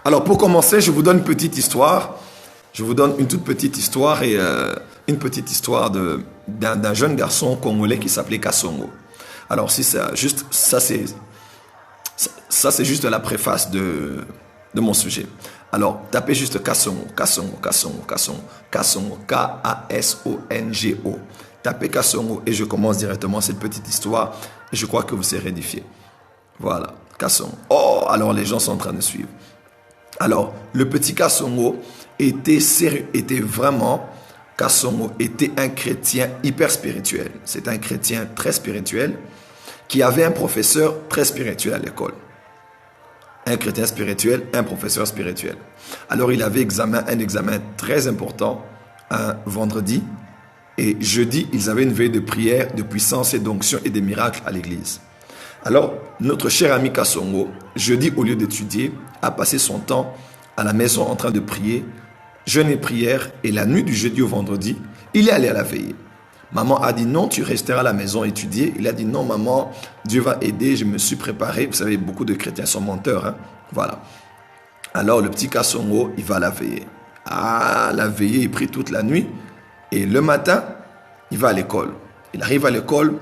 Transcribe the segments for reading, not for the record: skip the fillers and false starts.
Alors, pour commencer, je vous donne une petite histoire. Je vous donne une toute petite histoire et une petite histoire d'un jeune garçon congolais qui s'appelait Kassongo. Alors, si ça, juste, ça c'est juste la préface de mon sujet. Alors, tapez juste Kassongo, Kassongo, Kassongo, Kassongo, Kassongo, K-A-S-O-N-G-O. Tapez Kassongo et je commence directement cette petite histoire et je crois que vous serez édifiés. Voilà, Kassongo. Oh, alors les gens sont en train de suivre. Alors, le petit Kassongo était vraiment, Kassongo était un chrétien hyper spirituel. C'est un chrétien très spirituel qui avait un professeur très spirituel à l'école. Un chrétien spirituel, un professeur spirituel. Alors, il avait un examen très important un vendredi et jeudi, ils avaient une veille de prière, de puissance et d'onction et des miracles à l'église. Alors, notre cher ami Kassongo, jeudi, au lieu d'étudier, a passé son temps à la maison en train de prier, jeûne et prière, et la nuit du jeudi au vendredi, il est allé à la veillée. Maman a dit non, tu resteras à la maison étudier. Il a dit non, maman, Dieu va aider, je me suis préparé. Vous savez, beaucoup de chrétiens sont menteurs. Hein? Voilà. Alors, le petit Kassongo, il va à la veillée. Ah, la veillée, il prie toute la nuit. Et le matin, il va à l'école. Il arrive à l'école,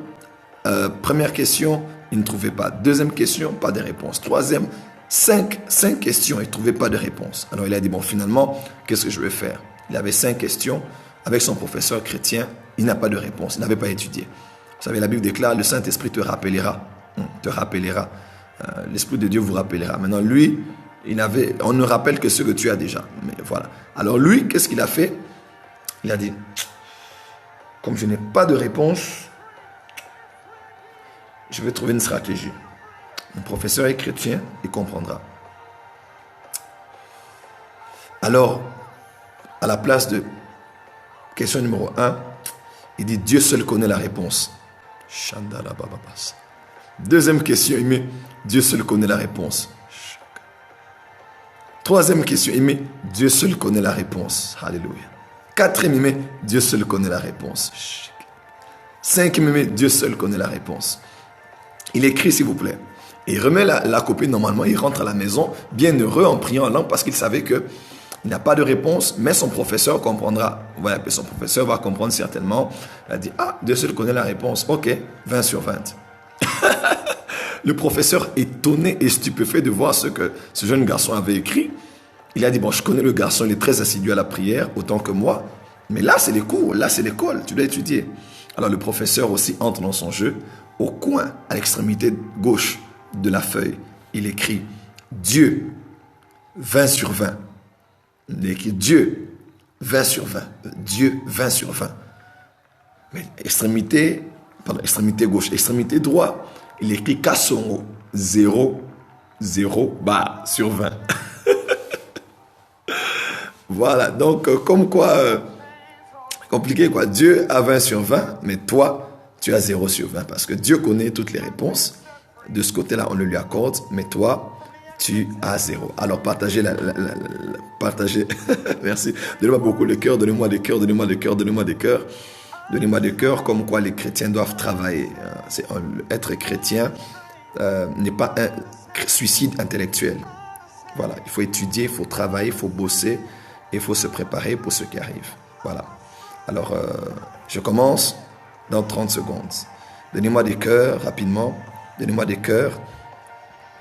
première question, il ne trouvait pas. Deuxième question, pas de réponse. Troisième, cinq questions, il ne trouvait pas de réponse. Alors il a dit, bon, finalement, qu'est-ce que je vais faire? Il avait 5 questions avec son professeur chrétien, il n'a pas de réponse, il n'avait pas étudié. Vous savez, la Bible déclare, le Saint-Esprit te rappellera. L'Esprit de Dieu vous rappellera. Maintenant, lui, on ne rappelle que ce que tu as déjà. Mais voilà. Alors lui, qu'est-ce qu'il a fait? Il a dit, comme je n'ai pas de réponse, je vais trouver une stratégie. Mon professeur est chrétien, il comprendra. Alors, à la place de question numéro 1, il dit Dieu seul connaît la réponse. Deuxième question, il met Dieu seul connaît la réponse. Troisième question, il met Dieu seul connaît la réponse. Alléluia. Quatrième, il met Dieu seul connaît la réponse. Cinquième, il met Dieu seul connaît la réponse. Il écrit, s'il vous plaît. Et il remet la copie normalement. Il rentre à la maison, bien heureux en priant en langue parce qu'il savait qu'il n'a pas de réponse, mais son professeur comprendra. Voilà, son professeur va comprendre certainement. Il a dit, ah, Dieu seul connaît la réponse. Ok, 20 sur 20. Le professeur, étonné et stupéfait de voir ce que ce jeune garçon avait écrit, il a dit, bon, je connais le garçon, il est très assidu à la prière, autant que moi. Mais là, c'est les cours, là, c'est l'école, tu dois étudier. Alors, le professeur aussi entre dans son jeu. Au coin, à l'extrémité gauche de la feuille, il écrit Dieu 20 sur 20. Il écrit Dieu 20 sur 20. Dieu 20 sur 20. Mais extrémité gauche, extrémité droite, il écrit Kassongo 0 sur 20. Voilà, donc comme quoi, compliqué quoi. Dieu a 20 sur 20, mais toi, tu as 0 sur 20 parce que Dieu connaît toutes les réponses. De ce côté-là, on le lui accorde, mais toi, tu as 0. Alors, partagez. Merci. Donnez-moi beaucoup le cœur, donnez-moi des cœurs, donnez-moi des cœurs, donnez-moi des cœurs. Donnez-moi des cœurs comme quoi les chrétiens doivent travailler. Être chrétien n'est pas un suicide intellectuel. Voilà, il faut étudier, il faut travailler, il faut bosser et il faut se préparer pour ce qui arrive. Voilà. Alors, je commence dans 30 secondes. Donnez-moi des cœurs rapidement. Donnez-moi des cœurs.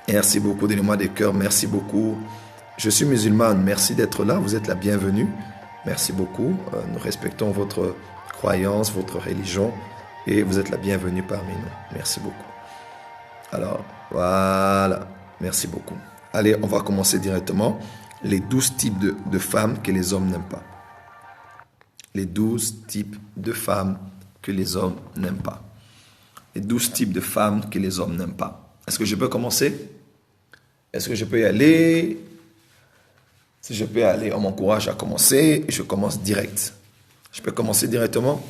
Merci beaucoup. Donnez-moi des cœurs. Merci beaucoup. Je suis musulmane. Merci d'être là. Vous êtes la bienvenue. Merci beaucoup. Nous respectons votre croyance, votre religion. Et vous êtes la bienvenue parmi nous. Merci beaucoup. Alors, voilà. Merci beaucoup. Allez, on va commencer directement. Les 12 types de femmes que les hommes n'aiment pas. Les 12 types de femmes que les hommes n'aiment pas. Les 12 types de femmes que les hommes n'aiment pas. Est-ce que je peux commencer? Est-ce que je peux y aller? Si je peux y aller, on m'encourage à commencer et je commence direct. Je peux commencer directement?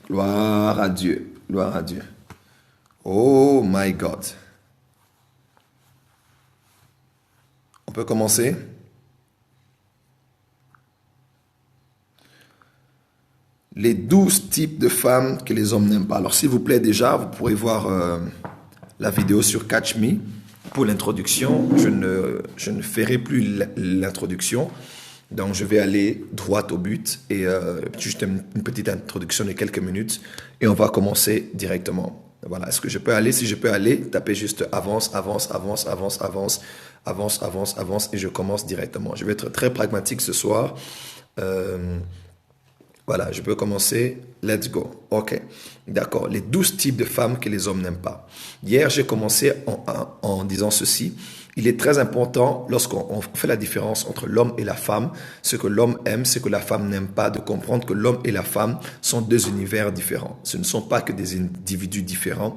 Gloire à Dieu. Gloire à Dieu. Oh my God. On peut commencer? Les 12 types de femmes que les hommes n'aiment pas. Alors, s'il vous plaît, déjà, vous pourrez voir la vidéo sur Catch Me. pour l'introduction, je ne ferai plus l'introduction. Donc, je vais aller droit au but et juste une petite introduction de quelques minutes et on va commencer directement. Voilà, est-ce que je peux aller? Si je peux aller, tapez juste avance, avance, avance, avance, avance, avance, avance, avance et je commence directement. Je vais être très pragmatique ce soir. Voilà, je peux commencer. Let's go. OK. D'accord. Les 12 types de femmes que les hommes n'aiment pas. Hier, j'ai commencé en disant ceci. Il est très important, lorsqu'on fait la différence entre l'homme et la femme, ce que l'homme aime, ce que la femme n'aime pas, de comprendre que l'homme et la femme sont deux univers différents. Ce ne sont pas que des individus différents,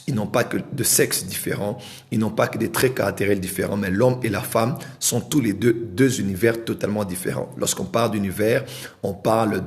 ils n'ont pas que de sexe différents, ils n'ont pas que des traits caractériels différents, mais l'homme et la femme sont tous les deux univers totalement différents. Lorsqu'on parle d'univers, on parle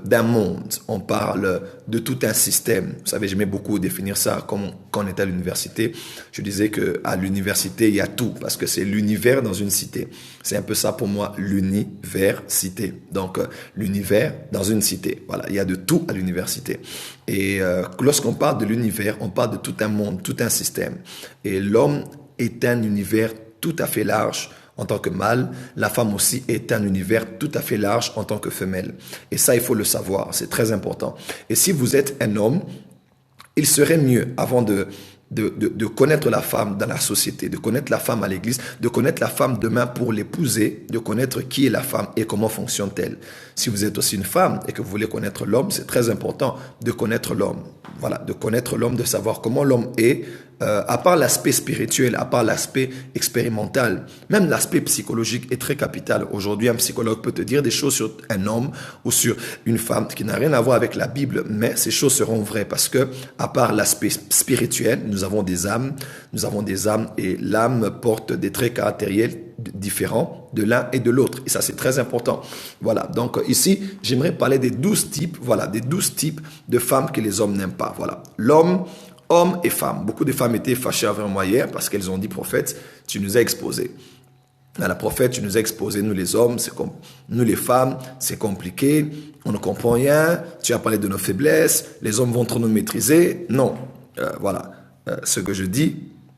d'un monde, on parle de tout un système. Vous savez, j'aimais beaucoup définir ça comme quand on était à l'université. Je disais qu'à l'université, il y a tout, parce que c'est l'univers dans une cité. C'est un peu ça pour moi, l'univers-cité. Donc, l'univers dans une cité. Voilà, il y a de tout à l'université. Et lorsqu'on parle de l'univers, on parle de tout un monde, tout un système. Et l'homme est un univers tout à fait large, en tant que mâle, la femme aussi est un univers tout à fait large en tant que femelle. Et ça, il faut le savoir, c'est très important. Et si vous êtes un homme, il serait mieux, avant de connaître la femme dans la société, de connaître la femme à l'église, de connaître la femme demain pour l'épouser, de connaître qui est la femme et comment fonctionne-t-elle. Si vous êtes aussi une femme et que vous voulez connaître l'homme, c'est très important de connaître l'homme. Voilà, de connaître l'homme, de savoir comment l'homme est, à part l'aspect spirituel, à part l'aspect expérimental, même l'aspect psychologique est très capital. Aujourd'hui, un psychologue peut te dire des choses sur un homme ou sur une femme qui n'a rien à voir avec la Bible, mais ces choses seront vraies parce que, à part l'aspect spirituel, nous avons des âmes et l'âme porte des traits caractériels différents de l'un et de l'autre. Et ça, c'est très important. Voilà. Donc, ici, j'aimerais parler des 12 types, voilà, des 12 types de femmes que les hommes n'aiment pas. Voilà. L'homme, hommes et femmes. Beaucoup de femmes étaient fâchées avec moi hier parce qu'elles ont dit, prophète, tu nous as exposés. La prophète, tu nous as exposés, nous les hommes, nous les femmes, c'est compliqué, on ne comprend rien, tu as parlé de nos faiblesses, les hommes vont trop nous maîtriser. Non, voilà. Ce que je dis,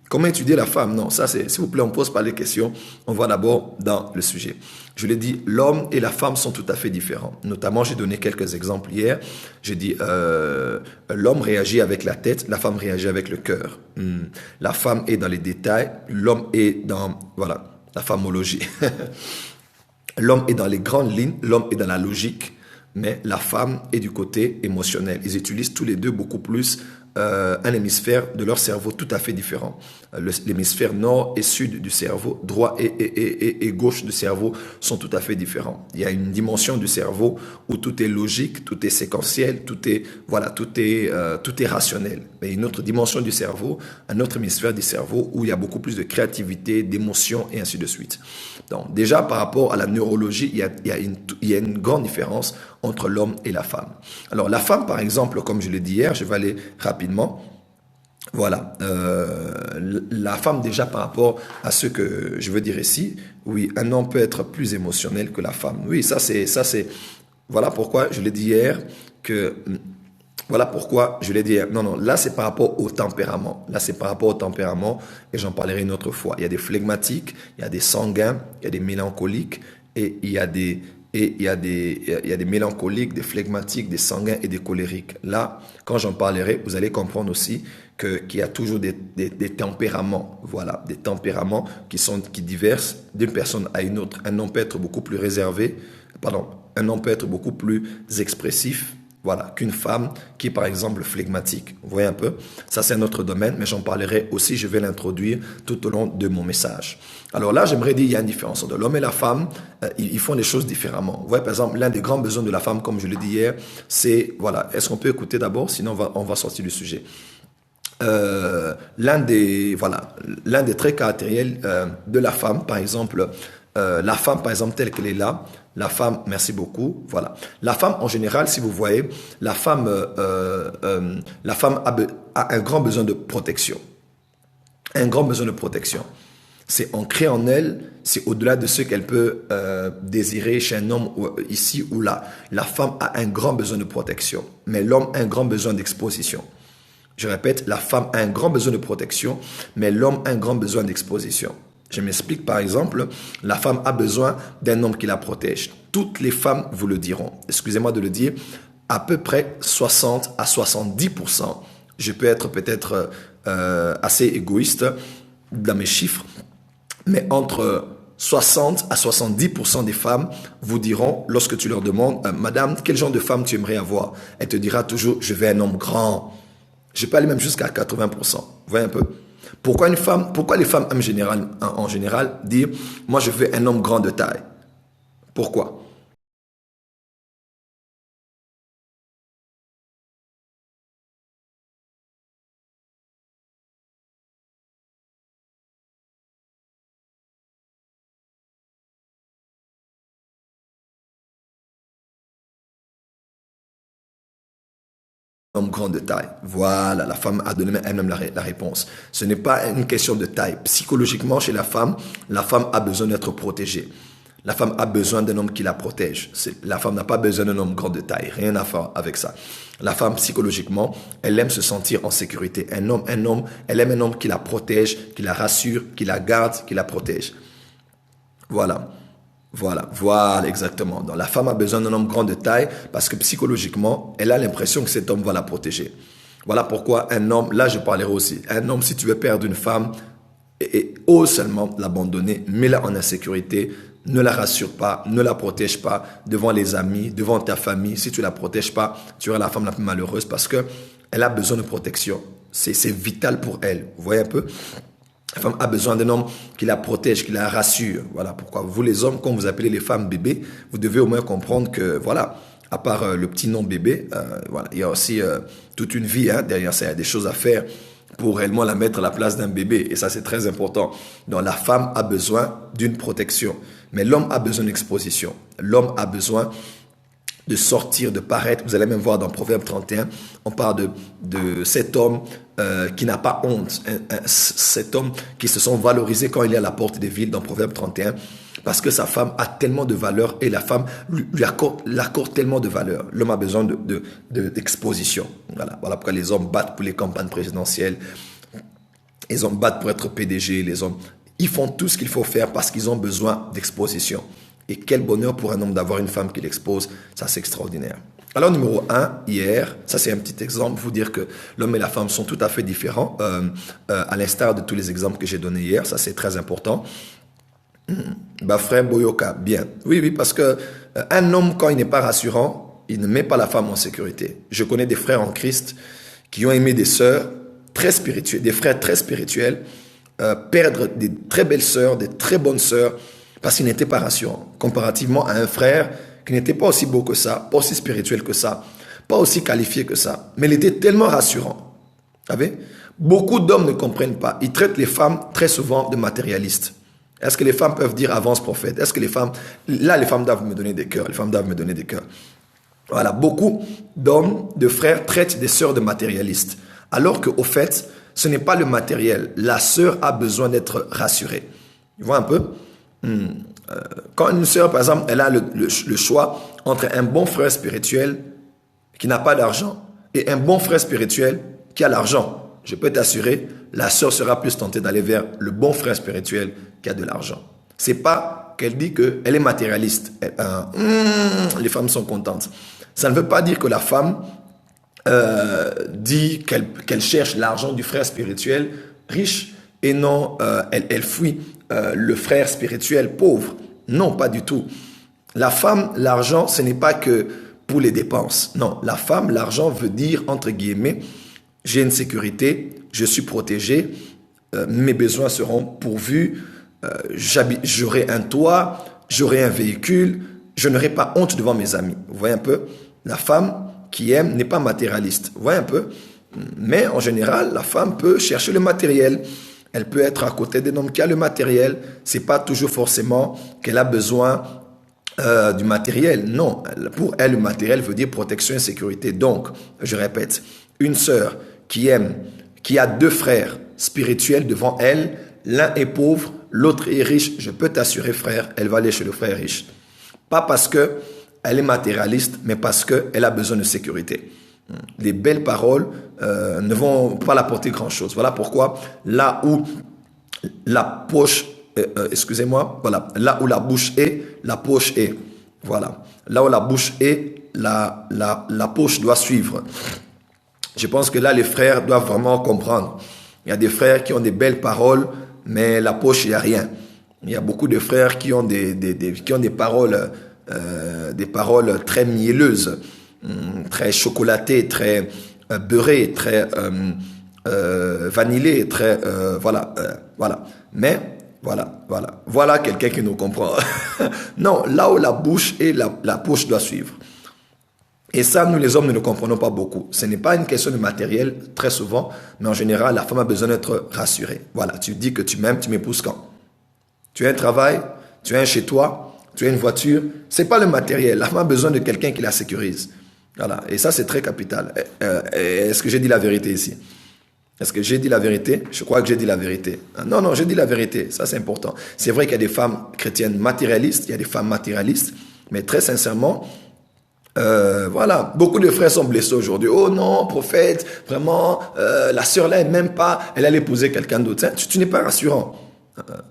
comment étudier la femme? Non, ça c'est, s'il vous plaît, on ne pose pas les questions, on va d'abord dans le sujet. Je l'ai dit, l'homme et la femme sont tout à fait différents. Notamment, j'ai donné quelques exemples hier. J'ai dit, l'homme réagit avec la tête, la femme réagit avec le cœur. La femme est dans les détails, l'homme est dans, voilà, la famologie. L'homme est dans les grandes lignes, l'homme est dans la logique, mais la femme est du côté émotionnel. Ils utilisent tous les deux beaucoup plus un hémisphère de leur cerveau tout à fait différent. L'hémisphère nord et sud du cerveau, droit et gauche du cerveau sont tout à fait différents. Il y a une dimension du cerveau où tout est logique, tout est séquentiel, tout est rationnel. Mais une autre dimension du cerveau, un autre hémisphère du cerveau où il y a beaucoup plus de créativité, d'émotion et ainsi de suite. Donc déjà par rapport à la neurologie, il y a une grande différence entre l'homme et la femme. Alors la femme par exemple, comme je l'ai dit hier, je vais aller rapidement. Voilà, la femme déjà par rapport à ce que je veux dire ici, oui, un homme peut être plus émotionnel que la femme. Oui, ça c'est, voilà pourquoi je l'ai dit hier non, là c'est par rapport au tempérament. Là c'est par rapport au tempérament et j'en parlerai une autre fois. Il y a des flegmatiques, il y a des sanguins, il y a des mélancoliques et il y a des mélancoliques, des flegmatiques, des sanguins et des colériques. Là, quand j'en parlerai, vous allez comprendre aussi qu'il y a toujours des tempéraments. Voilà, des tempéraments qui diversent d'une personne à une autre. Un homme peut être beaucoup plus un homme peut être beaucoup plus expressif, voilà, qu'une femme qui est par exemple flegmatique. Vous voyez un peu? Ça c'est un autre domaine, mais j'en parlerai aussi, je vais l'introduire tout au long de mon message. Alors là, j'aimerais dire, il y a une différence entre l'homme et la femme, ils font les choses différemment. Vous voyez, par exemple, l'un des grands besoins de la femme, comme je l'ai dit hier, c'est, voilà, est-ce qu'on peut écouter d'abord? Sinon, on va sortir du sujet. L'un des traits caractériels de la femme, par exemple, la femme, par exemple, telle qu'elle est là, la femme, merci beaucoup, voilà. La femme, en général, si vous voyez, la femme a un grand besoin de protection. Un grand besoin de protection. C'est ancré en elle, c'est au-delà de ce qu'elle peut désirer chez un homme ici ou là. La femme a un grand besoin de protection, mais l'homme a un grand besoin d'exposition. Je répète, la femme a un grand besoin de protection, mais l'homme a un grand besoin d'exposition. Je m'explique, par exemple, la femme a besoin d'un homme qui la protège. Toutes les femmes vous le diront. Excusez-moi de le dire, à peu près 60 à 70%. Je peux être peut-être assez égoïste dans mes chiffres, mais entre 60 à 70% des femmes vous diront, lorsque tu leur demandes, Madame, quel genre de femme tu aimerais avoir? Elle te dira toujours, je veux un homme grand. Je peux aller même jusqu'à 80%. Vous voyez un peu? Pourquoi les femmes en général dire, moi je veux un homme grand de taille? Pourquoi? Homme grand de taille. Voilà, la femme a donné elle-même la réponse. Ce n'est pas une question de taille. Psychologiquement, chez la femme a besoin d'être protégée. La femme a besoin d'un homme qui la protège. La femme n'a pas besoin d'un homme grand de taille. Rien à faire avec ça. La femme, psychologiquement, elle aime se sentir en sécurité. Elle aime un homme qui la protège, qui la rassure, qui la garde, qui la protège. Voilà. Voilà, exactement. Donc, la femme a besoin d'un homme grand de taille parce que psychologiquement, elle a l'impression que cet homme va la protéger. Voilà pourquoi un homme, là je parlerai aussi, un homme, si tu veux perdre une femme, ose seulement l'abandonner, mets-la en insécurité, ne la rassure pas, ne la protège pas devant les amis, devant ta famille. Si tu ne la protèges pas, tu auras la femme la plus malheureuse parce qu'elle a besoin de protection. C'est vital pour elle. Vous voyez un peu? La femme a besoin d'un homme qui la protège, qui la rassure. Voilà pourquoi vous les hommes, quand vous appelez les femmes bébés, vous devez au moins comprendre que, voilà, à part le petit nom bébé, voilà, il y a aussi toute une vie derrière ça. Il y a des choses à faire pour réellement la mettre à la place d'un bébé. Et ça, c'est très important. Donc, la femme a besoin d'une protection. Mais l'homme a besoin d'exposition. L'homme a besoin de sortir, de paraître. Vous allez même voir dans Proverbe 31, on parle de cet homme qui n'a pas honte, cet homme qui se sent valorisé quand il est à la porte des villes dans Proverbe 31, parce que sa femme a tellement de valeur et la femme lui accorde tellement de valeur. L'homme a besoin d'exposition. Voilà pourquoi les hommes battent pour les campagnes présidentielles, les hommes battent pour être PDG, les hommes, ils font tout ce qu'il faut faire parce qu'ils ont besoin d'exposition. Et quel bonheur pour un homme d'avoir une femme qui l'expose, ça c'est extraordinaire. Alors numéro 1, hier, ça c'est un petit exemple, vous dire que l'homme et la femme sont tout à fait différents, à l'instar de tous les exemples que j'ai donnés hier, ça c'est très important. Bah frère Boyoka, bien. Oui, parce que un homme quand il n'est pas rassurant, il ne met pas la femme en sécurité. Je connais des frères en Christ qui ont aimé des sœurs très spirituelles, des frères très spirituels, perdre des très belles sœurs, des très bonnes sœurs, parce qu'il n'était pas rassurant, comparativement à un frère qui n'était pas aussi beau que ça, pas aussi spirituel que ça, pas aussi qualifié que ça, mais il était tellement rassurant. Vous savez, beaucoup d'hommes ne comprennent pas. Ils traitent les femmes très souvent de matérialistes. Est-ce que les femmes peuvent dire avance prophète? Est-ce que les femmes... Là, les femmes doivent me donner des cœurs. Les femmes doivent me donner des cœurs. Voilà, beaucoup d'hommes, de frères traitent des sœurs de matérialistes. Alors qu'au fait, ce n'est pas le matériel. La sœur a besoin d'être rassurée. Tu vois un peu? Quand une sœur, par exemple, elle a le choix entre un bon frère spirituel qui n'a pas d'argent et un bon frère spirituel qui a l'argent, je peux t'assurer, la sœur sera plus tentée d'aller vers le bon frère spirituel qui a de l'argent. C'est pas qu'elle dit qu'elle est matérialiste. Les femmes sont contentes. Ça ne veut pas dire que la femme dit qu'elle cherche l'argent du frère spirituel riche et non, elle fuit le frère spirituel pauvre. Non, pas du tout. La femme, l'argent, ce n'est pas que pour les dépenses. Non, la femme, l'argent veut dire, entre guillemets, j'ai une sécurité, je suis protégé, mes besoins seront pourvus, j'aurai un toit, j'aurai un véhicule, je n'aurai pas honte devant mes amis. Vous voyez un peu? La femme qui aime n'est pas matérialiste. Vous voyez un peu? Mais en général, la femme peut chercher le matériel. Elle peut être à côté d'un homme qui a le matériel. C'est pas toujours forcément qu'elle a besoin du matériel. Non, pour elle, le matériel veut dire protection et sécurité. Donc, je répète, une sœur qui aime, qui a deux frères spirituels devant elle, l'un est pauvre, l'autre est riche, je peux t'assurer, frère, elle va aller chez le frère riche. Pas parce que elle est matérialiste, mais parce qu'elle a besoin de sécurité. Les belles paroles ne vont pas l'apporter grand-chose. Voilà pourquoi là où la poche, excusez-moi, voilà, là où la bouche est, la poche est. Voilà, là où la bouche est, la poche doit suivre. Je pense que là, les frères doivent vraiment comprendre. Il y a des frères qui ont des belles paroles, mais la poche, il n'y a rien. Il y a beaucoup de frères qui ont des paroles très mielleuses, très chocolatées, très beurrées, très vanillées, très voilà. Mais voilà quelqu'un qui nous comprend. Non, là où la bouche et la poche doit suivre. Et ça, nous les hommes, nous ne comprenons pas beaucoup. Ce n'est pas une question de matériel, très souvent, mais en général, la femme a besoin d'être rassurée. Voilà, tu dis que tu m'aimes, tu m'épouses quand? Tu as un travail, tu as un chez toi, tu as une voiture. C'est pas le matériel. La femme a besoin de quelqu'un qui la sécurise. Voilà, et ça, c'est très capital. Est-ce que j'ai dit la vérité ici? Est-ce que j'ai dit la vérité? Je crois que j'ai dit la vérité. Non, j'ai dit la vérité. Ça, c'est important. C'est vrai qu'il y a des femmes chrétiennes matérialistes, il y a des femmes matérialistes, mais très sincèrement, voilà, beaucoup de frères sont blessés aujourd'hui. Oh non, prophète, vraiment, la sœur là, elle m'aime pas, elle allait épouser quelqu'un d'autre. Tu n'es pas rassurant.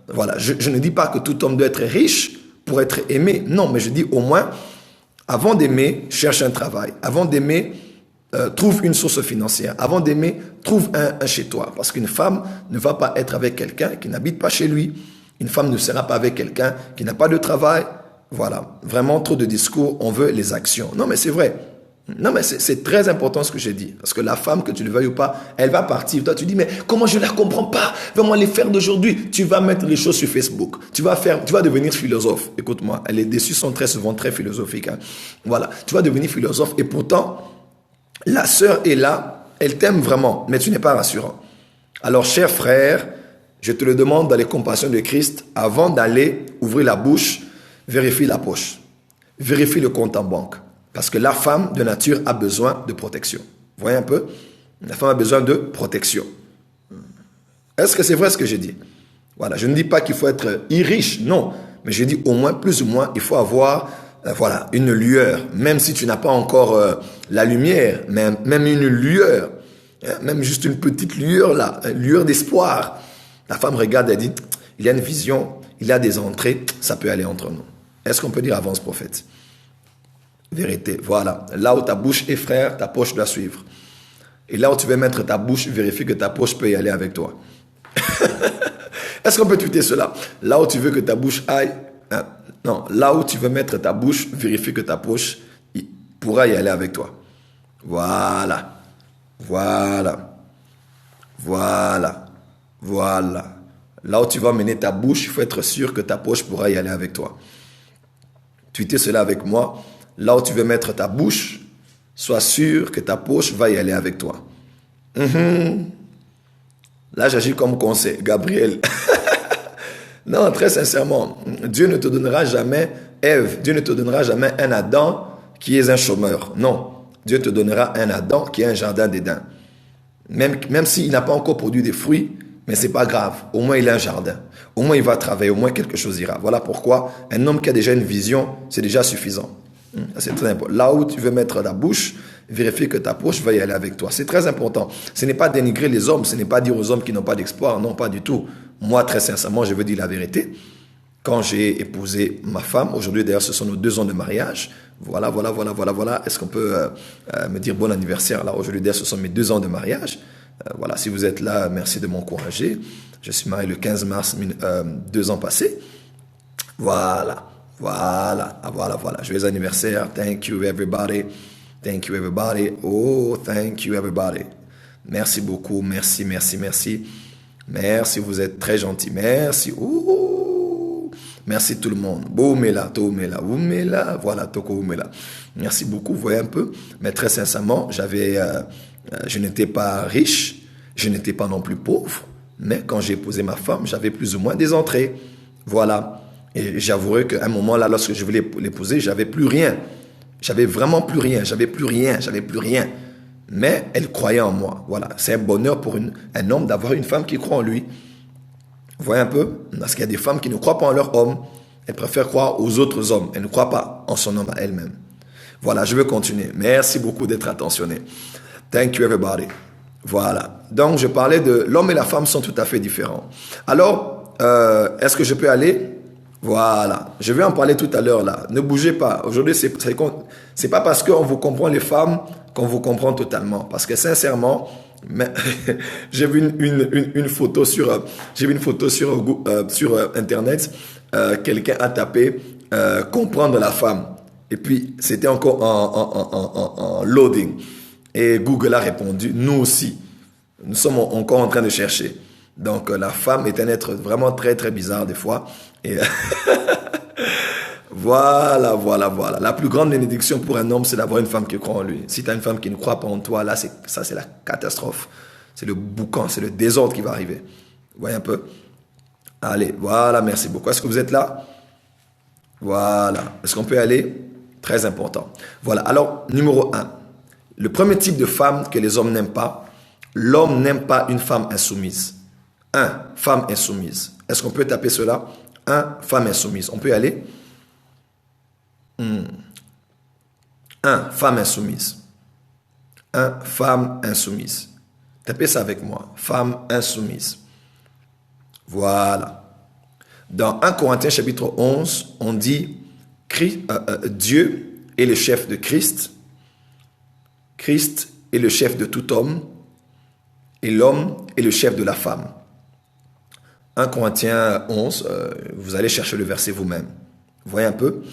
Voilà, je ne dis pas que tout homme doit être riche pour être aimé. Non, mais je dis au moins, avant d'aimer, cherche un travail. Avant d'aimer, trouve une source financière. Avant d'aimer, trouve un chez toi. Parce qu'une femme ne va pas être avec quelqu'un qui n'habite pas chez lui. Une femme ne sera pas avec quelqu'un qui n'a pas de travail. Voilà, vraiment trop de discours, on veut les actions. Non, mais c'est vrai. Non, mais c'est très important ce que j'ai dit. Parce que la femme, que tu le veuilles ou pas, elle va partir. Toi, tu dis, mais comment je ne la comprends pas? Vraiment, les faire d'aujourd'hui. Tu vas mettre les choses sur Facebook. Tu vas devenir philosophe. Écoute-moi, les déçus sont très souvent très philosophiques. Hein. Voilà, tu vas devenir philosophe. Et pourtant, la sœur est là, elle t'aime vraiment, mais tu n'es pas rassurant. Alors, cher frère, je te le demande dans les compassions de Christ, avant d'aller ouvrir la bouche, vérifie la poche. Vérifie le compte en banque. Parce que la femme, de nature, a besoin de protection. Vous voyez un peu? La femme a besoin de protection. Est-ce que c'est vrai ce que j'ai dit? Voilà, je ne dis pas qu'il faut être riche, non. Mais je dis au moins, plus ou moins, il faut avoir voilà, une lueur. Même si tu n'as pas encore la lumière, même une lueur. Même juste une petite lueur là, une lueur d'espoir. La femme regarde et dit, il y a une vision, il y a des entrées, ça peut aller entre nous. Est-ce qu'on peut dire avance prophète? Vérité, voilà. Là où ta bouche est frère, ta poche doit suivre. Et là où tu veux mettre ta bouche, vérifie que ta poche peut y aller avec toi. Est-ce qu'on peut tweeter cela? Là où tu veux que ta bouche aille, hein? Non, là où tu veux mettre ta bouche, vérifie que ta poche pourra y aller avec toi. Voilà. Là où tu vas mener ta bouche, il faut être sûr que ta poche pourra y aller avec toi. Tweetez cela avec moi. Là où tu veux mettre ta bouche, sois sûr que ta poche va y aller avec toi. Là, j'agis comme conseil, Gabriel. Non, très sincèrement, Dieu ne te donnera jamais, Ève, Dieu ne te donnera jamais un Adam qui est un chômeur. Non, Dieu te donnera un Adam qui est un jardin d'Éden. Même s'il n'a pas encore produit des fruits, mais c'est pas grave. Au moins, il a un jardin. Au moins, il va travailler. Au moins, quelque chose ira. Voilà pourquoi un homme qui a déjà une vision, c'est déjà suffisant. C'est très important. Là où tu veux mettre la bouche, vérifie que ta poche va y aller avec toi. C'est très important. Ce n'est pas dénigrer les hommes, ce n'est pas dire aux hommes qui n'ont pas d'espoir. Non, pas du tout. Moi, très sincèrement, je veux dire la vérité. Quand j'ai épousé ma femme, aujourd'hui d'ailleurs, ce sont nos 2 ans de mariage. Voilà. Est-ce qu'on peut me dire bon anniversaire? Là, aujourd'hui d'ailleurs, ce sont mes 2 ans de mariage. Voilà, si vous êtes là, merci de m'encourager. Je suis marié le 15 mars 2 ans passés. Voilà. Joyeux anniversaire. Thank you everybody. Oh, thank you everybody. Merci beaucoup. Merci. Merci, vous êtes très gentils. Merci. Ouh. Merci tout le monde. Boumela. Voilà, Toko Oumela. Merci beaucoup, vous voyez un peu. Mais très sincèrement, je n'étais pas riche, je n'étais pas non plus pauvre. Mais quand j'ai épousé ma femme, j'avais plus ou moins des entrées. Voilà. Et j'avouerai qu'à un moment là, lorsque je voulais l'épouser, j'avais plus rien. J'avais vraiment plus rien. Mais elle croyait en moi. Voilà. C'est un bonheur pour un homme d'avoir une femme qui croit en lui. Vous voyez un peu? Parce qu'il y a des femmes qui ne croient pas en leur homme. Elles préfèrent croire aux autres hommes. Elles ne croient pas en son homme à elle-même. Voilà, je vais continuer. Merci beaucoup d'être attentionné. Thank you everybody. Voilà. Donc, je parlais de l'homme et la femme sont tout à fait différents. Alors, est-ce que je peux aller? Voilà. Je vais en parler tout à l'heure là. Ne bougez pas. Aujourd'hui, c'est pas parce qu'on vous comprend les femmes qu'on vous comprend totalement. Parce que sincèrement, mais j'ai vu une photo sur internet. Quelqu'un a tapé comprendre la femme. Et puis, c'était encore en loading. Et Google a répondu, nous aussi. Nous sommes encore en train de chercher. Donc, la femme est un être vraiment très, très bizarre des fois. Et voilà. La plus grande bénédiction pour un homme, c'est d'avoir une femme qui croit en lui. Si tu as une femme qui ne croit pas en toi, là, c'est la catastrophe. C'est le boucan, c'est le désordre qui va arriver. Vous voyez un peu? Allez, voilà, merci beaucoup. Est-ce que vous êtes là? Voilà. Est-ce qu'on peut aller? Très important. Voilà. Alors, numéro 1. Le premier type de femme que les hommes n'aiment pas, l'homme n'aime pas une femme insoumise. 1. Femme insoumise. Est-ce qu'on peut taper cela? 1. Femme insoumise. On peut y aller? 1. Femme insoumise. 1. Femme insoumise. Tapez ça avec moi. Femme insoumise. Voilà. Dans 1 Corinthiens chapitre 11, on dit Dieu est le chef de Christ. Christ est le chef de tout homme. Et l'homme est le chef de la femme. 1 Corinthiens 11, vous allez chercher le verset vous-même. Vous voyez un peu?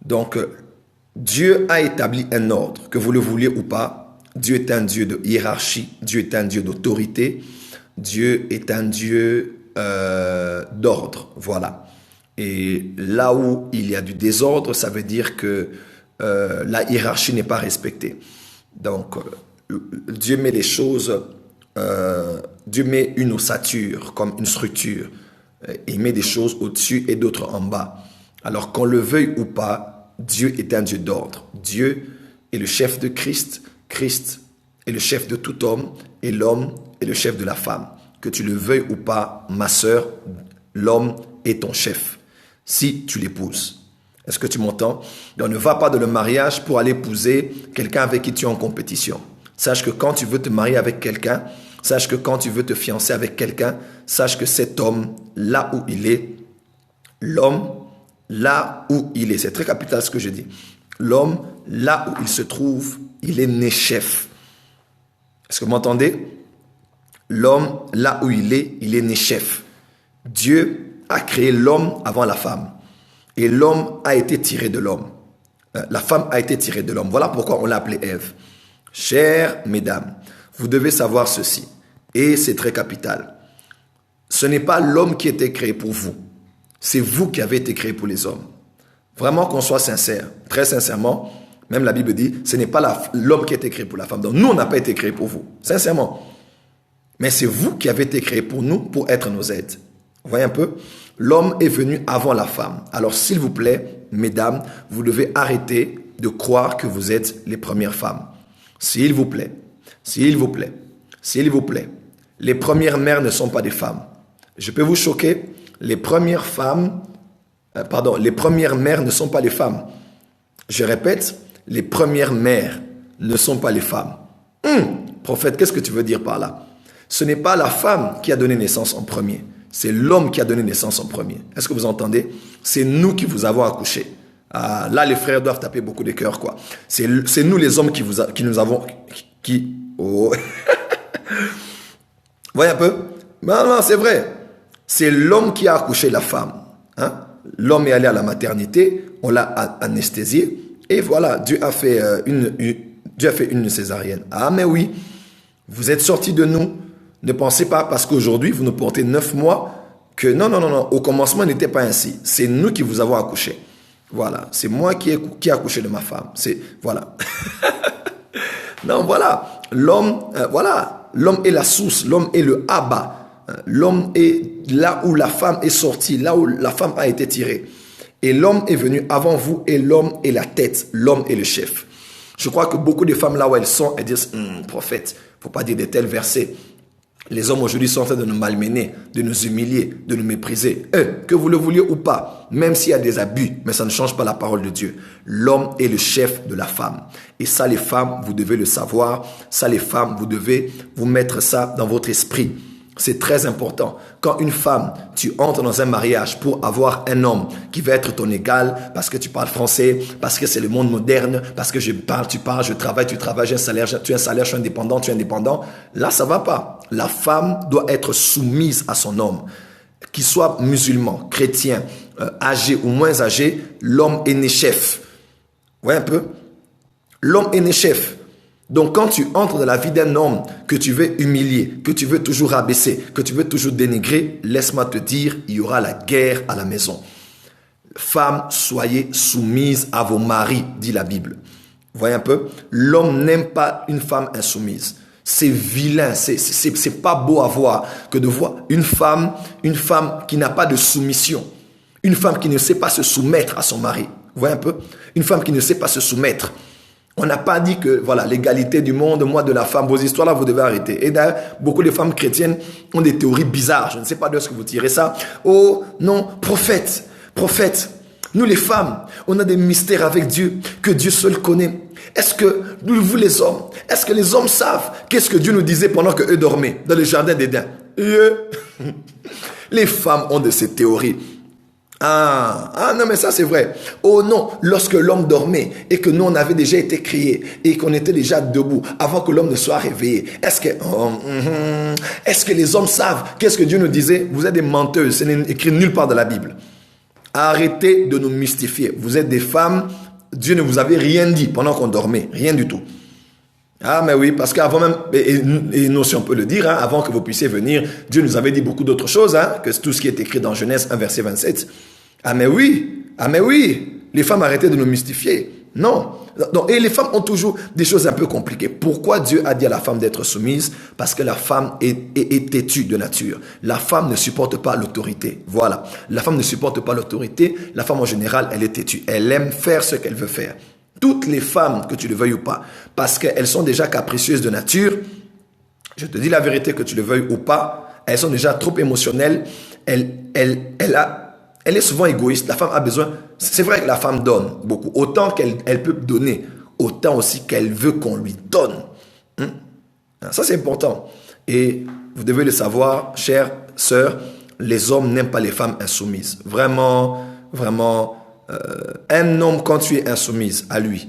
Donc, Dieu a établi un ordre, que vous le vouliez ou pas. Dieu est un Dieu de hiérarchie. Dieu est un Dieu d'autorité. Dieu est un Dieu d'ordre. Voilà. Et là où il y a du désordre, ça veut dire que la hiérarchie n'est pas respectée. Donc, Dieu met les choses... Dieu met une ossature comme une structure. Il met des choses au-dessus et d'autres en bas. Alors qu'on le veuille ou pas, Dieu est un Dieu d'ordre. Dieu est le chef de Christ. Christ est le chef de tout homme et l'homme est le chef de la femme. Que tu le veuilles ou pas, ma sœur, l'homme est ton chef. Si tu l'épouses. Est-ce que tu m'entends? Donc ne va pas dans le mariage pour aller épouser quelqu'un avec qui tu es en compétition. Sache que quand tu veux te marier avec quelqu'un, sache que quand tu veux te fiancer avec quelqu'un, sache que cet homme, là où il est, l'homme, là où il est, c'est très capital ce que je dis. L'homme, là où il se trouve, il est né chef. Est-ce que vous m'entendez? L'homme, là où il est né chef. Dieu a créé l'homme avant la femme. Et l'homme a été tiré de l'homme. La femme a été tirée de l'homme. Voilà pourquoi on l'a appelée Ève. Chères mesdames, vous devez savoir ceci, et c'est très capital. Ce n'est pas l'homme qui a été créé pour vous, c'est vous qui avez été créé pour les hommes. Vraiment qu'on soit sincère, très sincèrement, même la Bible dit, ce n'est pas l'homme qui a été créé pour la femme. Donc nous, on n'a pas été créé pour vous, sincèrement. Mais c'est vous qui avez été créé pour nous, pour être nos aides. Vous voyez un peu? L'homme est venu avant la femme. Alors s'il vous plaît, mesdames, vous devez arrêter de croire que vous êtes les premières femmes. S'il vous plaît, s'il vous plaît, s'il vous plaît, les premières mères ne sont pas des femmes. Je peux vous choquer, les premières mères ne sont pas les femmes. Je répète, les premières mères ne sont pas les femmes. Prophète, qu'est-ce que tu veux dire par là? Ce n'est pas la femme qui a donné naissance en premier, c'est l'homme qui a donné naissance en premier. Est-ce que vous entendez? C'est nous qui vous avons accouché. Ah, là, les frères doivent taper beaucoup de cœurs, quoi. C'est nous les hommes qui nous avons... Oh. Vous voyez un peu? Non, c'est vrai. C'est l'homme qui a accouché la femme. Hein? L'homme est allé à la maternité, on l'a anesthésié, et voilà, Dieu a fait une césarienne. Ah, mais oui, vous êtes sortis de nous. Ne pensez pas, parce qu'aujourd'hui, vous nous portez 9 mois, que non, au commencement, il n'était pas ainsi. C'est nous qui vous avons accouché. Voilà, c'est moi qui ai accouché de ma femme. Voilà. Non, voilà. L'homme est la source, l'homme est le Abba. L'homme est là où la femme est sortie, là où la femme a été tirée. Et l'homme est venu avant vous et l'homme est la tête, l'homme est le chef. Je crois que beaucoup de femmes là où elles sont, elles disent, prophète, faut pas dire de tels versets. Les hommes aujourd'hui sont en train de nous malmener, de nous humilier, de nous mépriser. Que vous le vouliez ou pas, même s'il y a des abus, mais ça ne change pas la parole de Dieu. L'homme est le chef de la femme. Et ça, les femmes, vous devez le savoir. Ça, les femmes, vous devez vous mettre ça dans votre esprit. C'est très important. Quand une femme, tu entres dans un mariage pour avoir un homme qui va être ton égal, parce que tu parles français, parce que c'est le monde moderne, parce que je parle, tu parles, je travaille, tu travailles, j'ai un salaire, tu as un salaire, je suis indépendant, tu es indépendant. Là, ça va pas. La femme doit être soumise à son homme. Qu'il soit musulman, chrétien, âgé ou moins âgé, l'homme est né chef. Vous voyez un peu? L'homme est né chef. Donc, quand tu entres dans la vie d'un homme que tu veux humilier, que tu veux toujours rabaisser, que tu veux toujours dénigrer, laisse-moi te dire, il y aura la guerre à la maison. Femmes, soyez soumises à vos maris, dit la Bible. Vous voyez un peu? L'homme n'aime pas une femme insoumise. C'est vilain, c'est pas beau à voir que de voir une femme qui n'a pas de soumission. Une femme qui ne sait pas se soumettre à son mari. Vous voyez un peu? Une femme qui ne sait pas se soumettre. On n'a pas dit que, voilà, l'égalité du monde, moi de la femme, vos histoires-là, vous devez arrêter. Et d'ailleurs, beaucoup de femmes chrétiennes ont des théories bizarres. Je ne sais pas d'où est-ce que vous tirez ça. Oh, non, prophète. Nous les femmes, on a des mystères avec Dieu que Dieu seul connaît. Est-ce que, vous les hommes, est-ce que les hommes savent qu'est-ce que Dieu nous disait pendant qu'eux dormaient dans le jardin d'Éden? Les femmes ont de ces théories. Ah non, mais ça c'est vrai. Oh non, lorsque l'homme dormait et que nous on avait déjà été créés et qu'on était déjà debout avant que l'homme ne soit réveillé, est-ce que les hommes savent qu'est-ce que Dieu nous disait? Vous êtes des menteuses, ce n'est écrit nulle part dans la Bible. Arrêtez de nous mystifier. Vous êtes des femmes, Dieu ne vous avait rien dit pendant qu'on dormait, rien du tout. Ah mais oui, parce qu'avant même, et nous si on peut le dire, hein, avant que vous puissiez venir, Dieu nous avait dit beaucoup d'autres choses, hein, que tout ce qui est écrit dans Genèse 1 verset 27. Ah mais oui, les femmes arrêtez de nous mystifier. Non. Et les femmes ont toujours des choses un peu compliquées. Pourquoi Dieu a dit à la femme d'être soumise? Parce que la femme est têtue de nature. La femme ne supporte pas l'autorité. Voilà. La femme ne supporte pas l'autorité. La femme en général, elle est têtue. Elle aime faire ce qu'elle veut faire. Toutes les femmes, que tu le veuilles ou pas, parce qu'elles sont déjà capricieuses de nature, je te dis la vérité, que tu le veuilles ou pas, elles sont déjà trop émotionnelles, elle est souvent égoïste. La femme a besoin, c'est vrai que la femme donne beaucoup, autant qu'elle peut donner, autant aussi qu'elle veut qu'on lui donne. Ça c'est important. Et vous devez le savoir, chères sœurs, les hommes n'aiment pas les femmes insoumises. Vraiment, un homme, quand tu es insoumise à lui,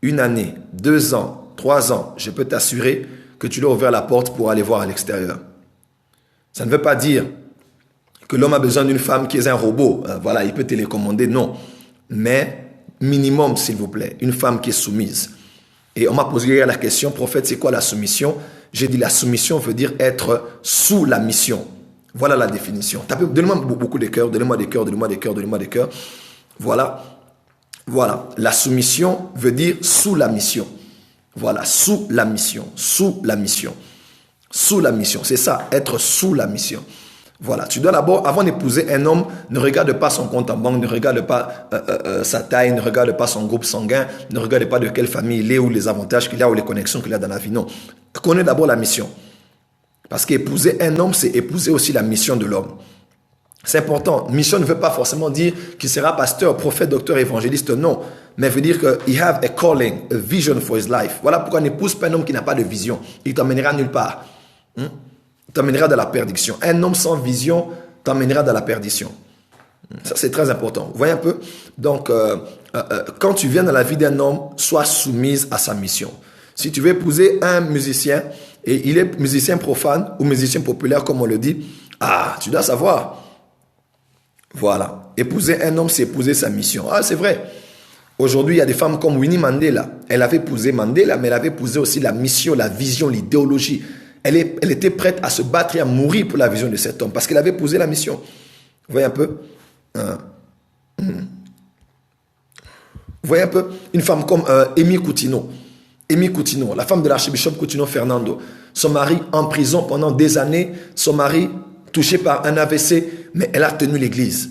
1 année, 2 ans, 3 ans, je peux t'assurer que tu lui as ouvert la porte pour aller voir à l'extérieur. Ça ne veut pas dire que l'homme a besoin d'une femme qui est un robot. Voilà, il peut télécommander, non. Mais minimum, s'il vous plaît, une femme qui est soumise. Et on m'a posé hier la question, prophète, c'est quoi la soumission? J'ai dit la soumission veut dire être sous la mission. Voilà la définition. Donnez-moi beaucoup de cœurs, donnez-moi des cœurs. Voilà. La soumission veut dire sous la mission. Voilà, sous la mission. C'est ça, être sous la mission. Voilà, tu dois d'abord, avant d'épouser un homme, ne regarde pas son compte en banque, ne regarde pas sa taille, ne regarde pas son groupe sanguin, ne regarde pas de quelle famille il est, ou les avantages qu'il a, ou les connexions qu'il a dans la vie. Non, connais d'abord la mission. Parce qu'épouser un homme, c'est épouser aussi la mission de l'homme. C'est important. Mission ne veut pas forcément dire qu'il sera pasteur, prophète, docteur, évangéliste, non. Mais veut dire qu'il have a calling, a vision for his life. Voilà pourquoi n'épouse pas un homme qui n'a pas de vision. Il t'emmènera nulle part. Il t'emmènera dans la perdition. Un homme sans vision t'emmènera dans la perdition. Ça, c'est très important. Vous voyez un peu? Donc, quand tu viens dans la vie d'un homme, sois soumise à sa mission. Si tu veux épouser un musicien, et il est musicien profane ou musicien populaire, comme on le dit, tu dois savoir. Voilà. Épouser un homme, c'est épouser sa mission. C'est vrai. Aujourd'hui, il y a des femmes comme Winnie Mandela. Elle avait épousé Mandela, mais elle avait épousé aussi la mission, la vision, l'idéologie. Elle était prête à se battre et à mourir pour la vision de cet homme, parce qu'elle avait épousé la mission. Vous voyez un peu? Vous voyez un peu? Une femme comme Amy Coutinho, la femme de l'archibishop Coutinho Fernando. Son mari en prison pendant des années. Son mari touché par un AVC, mais elle a tenu l'église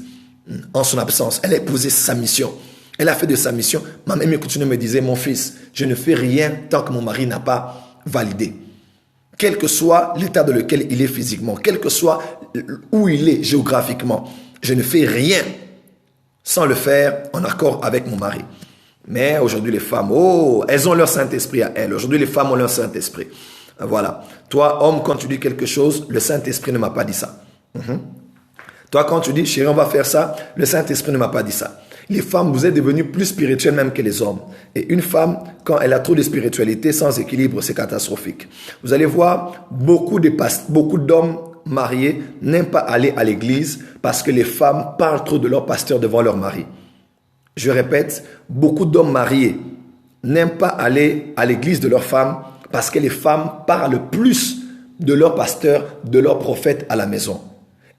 en son absence. Elle a épousé sa mission. Elle a fait de sa mission. Amy Coutinho me disait, mon fils, je ne fais rien tant que mon mari n'a pas validé. quel que soit l'état dans lequel il est physiquement, quel que soit où il est géographiquement. Je ne fais rien sans le faire en accord avec mon mari. Mais aujourd'hui, les femmes, oh, elles ont leur Saint-Esprit à elles. Aujourd'hui, les femmes ont leur Saint-Esprit. Voilà. Toi, homme, quand tu dis quelque chose, le Saint-Esprit ne m'a pas dit ça. Toi, quand tu dis, chérie, on va faire ça, le Saint-Esprit ne m'a pas dit ça. Les femmes, vous êtes devenues plus spirituelles même que les hommes. Et une femme, quand elle a trop de spiritualité, sans équilibre, c'est catastrophique. Vous allez voir, beaucoup d'hommes mariés n'aiment pas aller à l'église parce que les femmes parlent trop de leur pasteur devant leur mari. Je répète, beaucoup d'hommes mariés n'aiment pas aller à l'église de leur femme parce que les femmes parlent plus de leur pasteur, de leur prophète à la maison.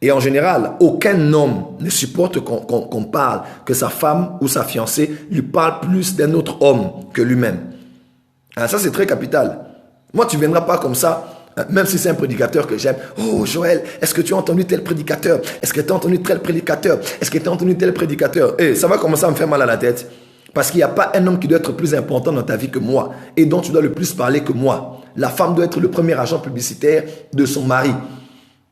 Et en général, aucun homme ne supporte qu'on parle, que sa femme ou sa fiancée lui parle plus d'un autre homme que lui-même. Alors ça, c'est très capital. Moi, tu ne viendras pas comme ça, même si c'est un prédicateur que j'aime. Oh, Joël, est-ce que tu as entendu tel prédicateur? Est-ce que tu as entendu tel prédicateur? Est-ce que tu as entendu tel prédicateur? Eh, ça va commencer à me faire mal à la tête. Parce qu'il n'y a pas un homme qui doit être plus important dans ta vie que moi et dont tu dois le plus parler que moi. La femme doit être le premier agent publicitaire de son mari.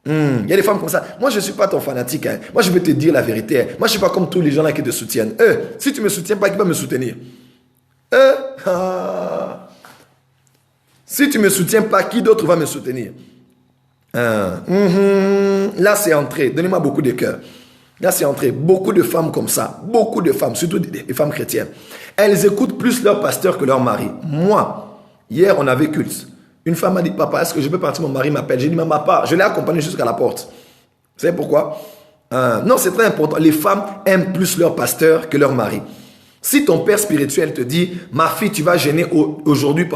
Il y a des femmes comme ça. Moi, je ne suis pas ton fanatique. Hein. Moi, je vais te dire la vérité. Hein. Moi, je ne suis pas comme tous les gens là qui te soutiennent. Si tu ne me soutiens pas, qui va me soutenir? Si tu ne me soutiens pas, qui d'autre va me soutenir? Là, c'est entré. Donnez-moi beaucoup de cœur. Là, c'est entré. Beaucoup de femmes comme ça. Beaucoup de femmes, surtout des femmes chrétiennes. Elles écoutent plus leur pasteur que leur mari. Moi, hier, on avait culte. Une femme m'a dit, papa, est-ce que je peux partir? Mon mari m'appelle. J'ai dit, maman, pas. Je l'ai accompagné jusqu'à la porte. Vous savez pourquoi? Non, c'est très important. Les femmes aiment plus leur pasteur que leur mari. Si ton père spirituel te dit, ma fille, tu vas jeûner aujourd'hui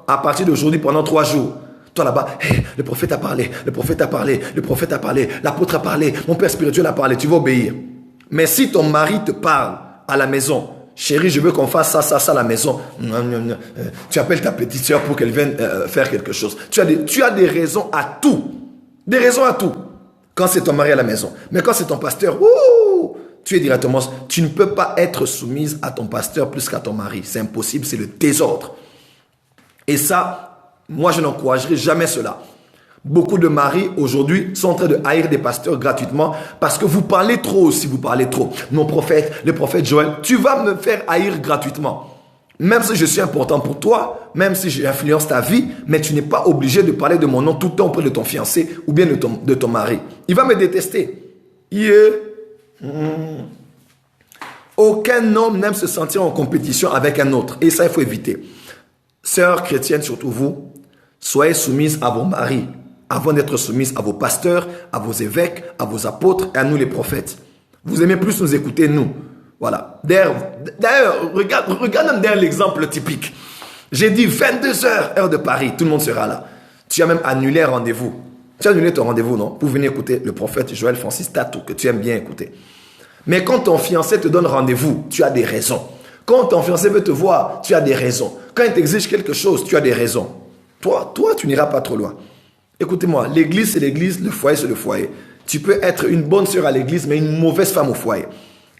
à partir d'aujourd'hui pendant 3 jours. Toi là-bas, hey, le prophète a parlé, le prophète a parlé, le prophète a parlé, l'apôtre a parlé, mon père spirituel a parlé, tu vas obéir. Mais si ton mari te parle à la maison, chérie, je veux qu'on fasse ça à la maison. Tu appelles ta petite soeur pour qu'elle vienne faire quelque chose. Tu as des raisons à tout. Des raisons à tout. Quand c'est ton mari à la maison. Mais quand c'est ton pasteur, tu es directement... Tu ne peux pas être soumise à ton pasteur plus qu'à ton mari. C'est impossible, c'est le désordre. Et ça, moi, je n'encouragerai jamais cela. Beaucoup de maris aujourd'hui sont en train de haïr des pasteurs gratuitement parce que vous parlez trop aussi, vous parlez trop. Mon prophète, le prophète Joël, tu vas me faire haïr gratuitement. Même si je suis important pour toi, même si j'influence ta vie, mais tu n'es pas obligé de parler de mon nom tout le temps auprès de ton fiancé ou bien de ton mari. Il va me détester. Aucun homme n'aime se sentir en compétition avec un autre. Et ça, il faut éviter. Sœurs chrétiennes, surtout vous, soyez soumises à vos maris avant d'être soumises à vos pasteurs, à vos évêques, à vos apôtres et à nous les prophètes. Vous aimez plus nous écouter, nous. Voilà. D'ailleurs, regarde même l'exemple typique. J'ai dit 22h, heure de Paris, tout le monde sera là. Tu as même annulé un rendez-vous. Tu as annulé ton rendez-vous, non? Pour venir écouter le prophète Joël Francis Tatou, que tu aimes bien écouter. Mais quand ton fiancé te donne rendez-vous, tu as des raisons. Quand ton fiancé veut te voir, tu as des raisons. Quand il t'exige quelque chose, tu as des raisons. Toi, tu n'iras pas trop loin. Écoutez-moi, l'église, c'est l'église, le foyer, c'est le foyer. Tu peux être une bonne sœur à l'église, mais une mauvaise femme au foyer.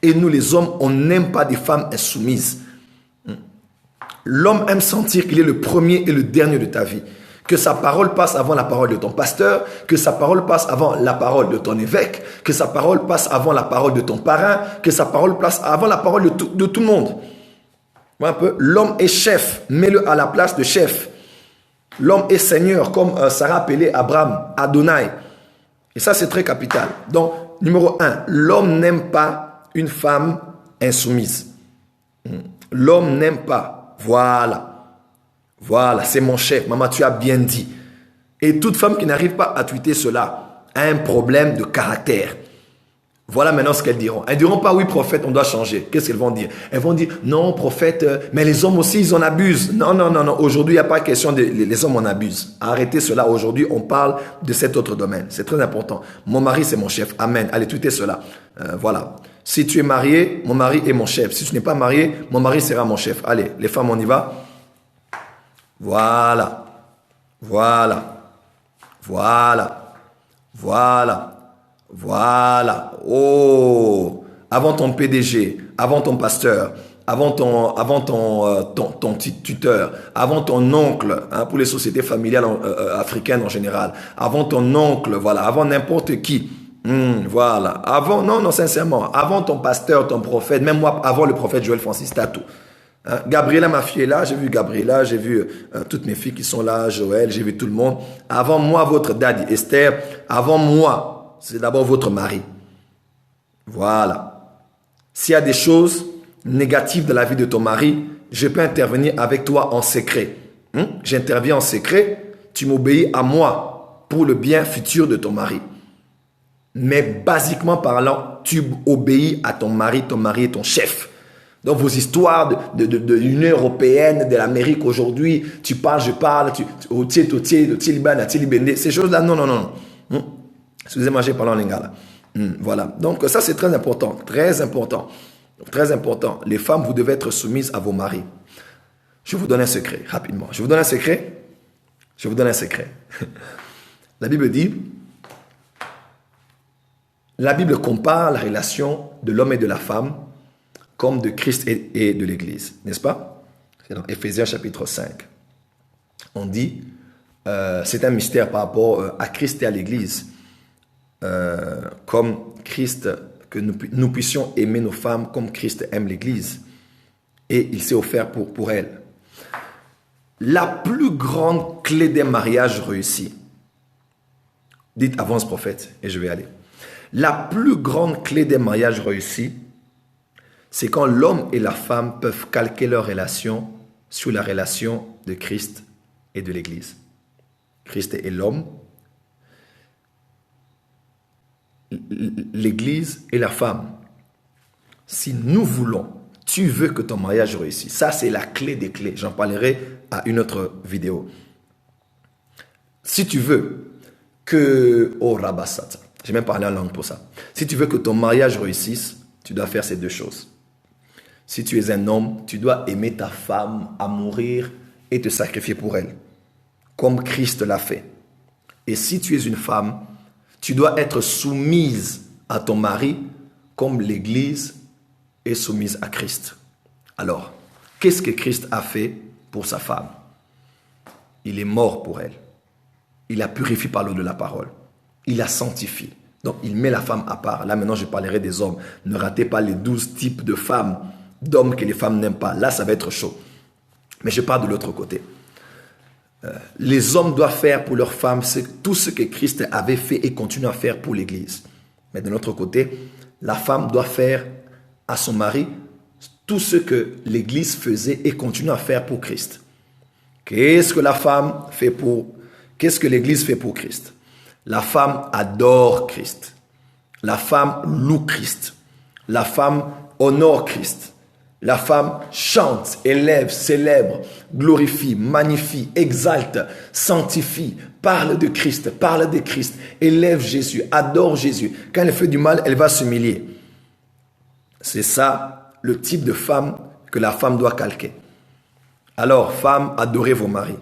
Et nous, les hommes, on n'aime pas des femmes insoumises. L'homme aime sentir qu'il est le premier et le dernier de ta vie. Que sa parole passe avant la parole de ton pasteur, que sa parole passe avant la parole de ton évêque, que sa parole passe avant la parole de ton parrain, que sa parole passe avant la parole de tout le monde. Voilà un peu. L'homme est chef, mets-le à la place de chef. L'homme est seigneur, comme Sarah appelait Abraham, Adonai. Et ça, c'est très capital. Donc, numéro 1, l'homme n'aime pas une femme insoumise. L'homme n'aime pas. Voilà, c'est mon chef. Maman, tu as bien dit. Et toute femme qui n'arrive pas à tweeter cela a un problème de caractère. Voilà maintenant ce qu'elles diront. Elles ne diront pas, oui, prophète, on doit changer. Qu'est-ce qu'elles vont dire? Elles vont dire, non, prophète, mais les hommes aussi, ils en abusent. Non. Aujourd'hui, il n'y a pas question les hommes en abusent. Arrêtez cela. Aujourd'hui, on parle de cet autre domaine. C'est très important. Mon mari, c'est mon chef. Amen. Allez, tweetez cela. Voilà. Si tu es marié, mon mari est mon chef. Si tu n'es pas marié, mon mari sera mon chef. Allez, les femmes, on y va. Voilà. Oh, avant ton PDG, avant ton pasteur, ton tuteur, avant ton oncle, hein, pour les sociétés familiales africaines en général, avant ton oncle, voilà, avant n'importe qui. Voilà. Avant, non, sincèrement, avant ton pasteur, ton prophète, même moi, avant le prophète Joël Francis Tatou. Hein, Gabriela, ma fille est là, j'ai vu Gabriela, j'ai vu toutes mes filles qui sont là, Joël, j'ai vu tout le monde. Avant moi, votre daddy, Esther, avant moi, c'est d'abord votre mari. Voilà. S'il y a des choses négatives dans la vie de ton mari, je peux intervenir avec toi en secret. J'interviens en secret, tu m'obéis à moi pour le bien futur de ton mari. Mais basiquement parlant, tu obéis à ton mari est ton chef. Donc vos histoires de l'Union européenne, de l'Amérique aujourd'hui, tu parles, je parle, ces choses-là, non. Excusez-moi, j'ai parlé en lingala. Voilà. Donc ça, c'est très important, très important. Très important. Les femmes, vous devez être soumises à vos maris. Je vous donne un secret, rapidement. Je vous donne un secret. La Bible dit, la Bible compare la relation de l'homme et de la femme comme de Christ et de l'Église, n'est-ce pas? C'est dans Éphésiens chapitre 5. On dit, c'est un mystère par rapport à Christ et à l'Église. Comme Christ, que nous puissions aimer nos femmes comme Christ aime l'Église. Et il s'est offert pour elle. La plus grande clé des mariages réussis, dites avance prophète, et je vais aller. La plus grande clé des mariages réussis, c'est quand l'homme et la femme peuvent calquer leur relation sur la relation de Christ et de l'Église. Christ est l'homme, l'Église et la femme. Si nous voulons, tu veux que ton mariage réussisse, ça c'est la clé des clés. J'en parlerai à une autre vidéo. Si tu veux que... Oh, Rabassat. J'ai même parlé en langue pour ça. Si tu veux que ton mariage réussisse, tu dois faire ces deux choses. Si tu es un homme, tu dois aimer ta femme à mourir et te sacrifier pour elle, comme Christ l'a fait. Et si tu es une femme, tu dois être soumise à ton mari comme l'Église est soumise à Christ. Alors, qu'est-ce que Christ a fait pour sa femme? Il est mort pour elle. Il la purifie par l'eau de la parole. Il la sanctifie. Donc, il met la femme à part. Là, maintenant, je parlerai des hommes. Ne ratez pas les 12 types de femmes, d'hommes que les femmes n'aiment pas. Là, ça va être chaud. Mais je parle de l'autre côté. Les hommes doivent faire pour leurs femmes tout ce que Christ avait fait et continue à faire pour l'Église. Mais de l'autre côté, la femme doit faire à son mari tout ce que l'Église faisait et continue à faire pour Christ. Qu'est-ce que l'Église fait pour Christ? La femme adore Christ. La femme loue Christ. La femme honore Christ. La femme chante, élève, célèbre, glorifie, magnifie, exalte, sanctifie, parle de Christ, élève Jésus, adore Jésus. Quand elle fait du mal, elle va s'humilier. C'est ça le type de femme que la femme doit calquer. Alors, femmes, adorez vos maris.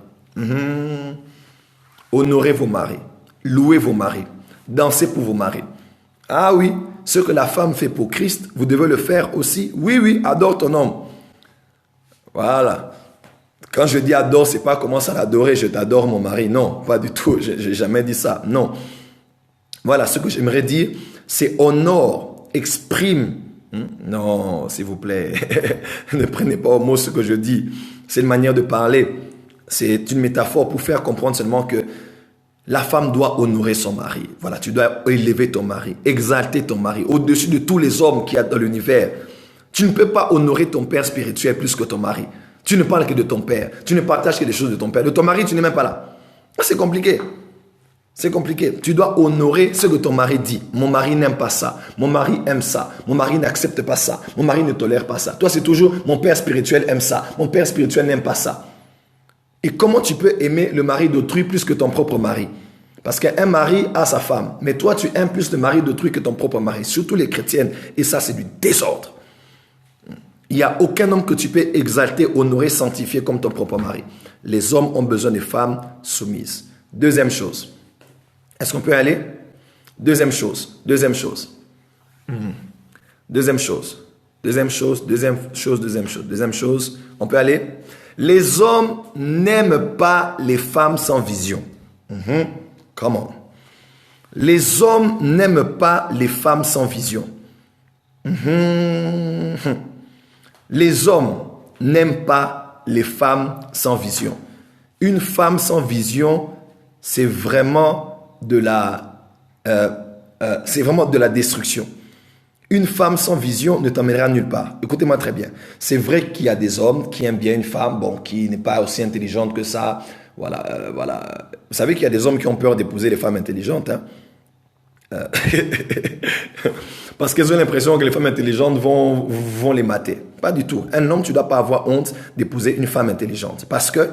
Honorez vos maris. Louez vos maris. Dansez pour vos maris. Ah oui, ce que la femme fait pour Christ, vous devez le faire aussi. Oui, adore ton homme. Voilà. Quand je dis adore, c'est pas commence à l'adorer, je t'adore mon mari. Non, pas du tout. J'ai jamais dit ça. Non. Voilà, ce que j'aimerais dire, c'est honore, exprime. Non, s'il vous plaît, ne prenez pas au mot ce que je dis. C'est une manière de parler. C'est une métaphore pour faire comprendre seulement que la femme doit honorer son mari. Voilà, tu dois élever ton mari, exalter ton mari, au-dessus de tous les hommes qu'il y a dans l'univers. Tu ne peux pas honorer ton père spirituel plus que ton mari. Tu ne parles que de ton père. Tu ne partages que des choses de ton père. De ton mari, tu n'es même pas là. C'est compliqué. C'est compliqué. Tu dois honorer ce que ton mari dit. Mon mari n'aime pas ça. Mon mari aime ça. Mon mari n'accepte pas ça. Mon mari ne tolère pas ça. Toi, c'est toujours mon père spirituel aime ça. Mon père spirituel n'aime pas ça. Et comment tu peux aimer le mari d'autrui plus que ton propre mari? Parce qu'un mari a sa femme. Mais toi, tu aimes plus le mari d'autrui que ton propre mari. Surtout les chrétiennes. Et ça, c'est du désordre. Il n'y a aucun homme que tu peux exalter, honorer, sanctifier comme ton propre mari. Les hommes ont besoin de femmes soumises. Deuxième chose. Est-ce qu'on peut aller? Deuxième chose. Deuxième chose. On peut aller. Les hommes n'aiment pas les femmes sans vision. Comment? Les hommes n'aiment pas les femmes sans vision. Les hommes n'aiment pas les femmes sans vision. Une femme sans vision, c'est vraiment de la destruction. Une femme sans vision ne t'emmènera nulle part. Écoutez-moi très bien. C'est vrai qu'il y a des hommes qui aiment bien une femme, qui n'est pas aussi intelligente que ça. Voilà. Vous savez qu'il y a des hommes qui ont peur d'épouser les femmes intelligentes. Parce qu'ils ont l'impression que les femmes intelligentes vont les mater. Pas du tout. Un homme, tu ne dois pas avoir honte d'épouser une femme intelligente. Parce que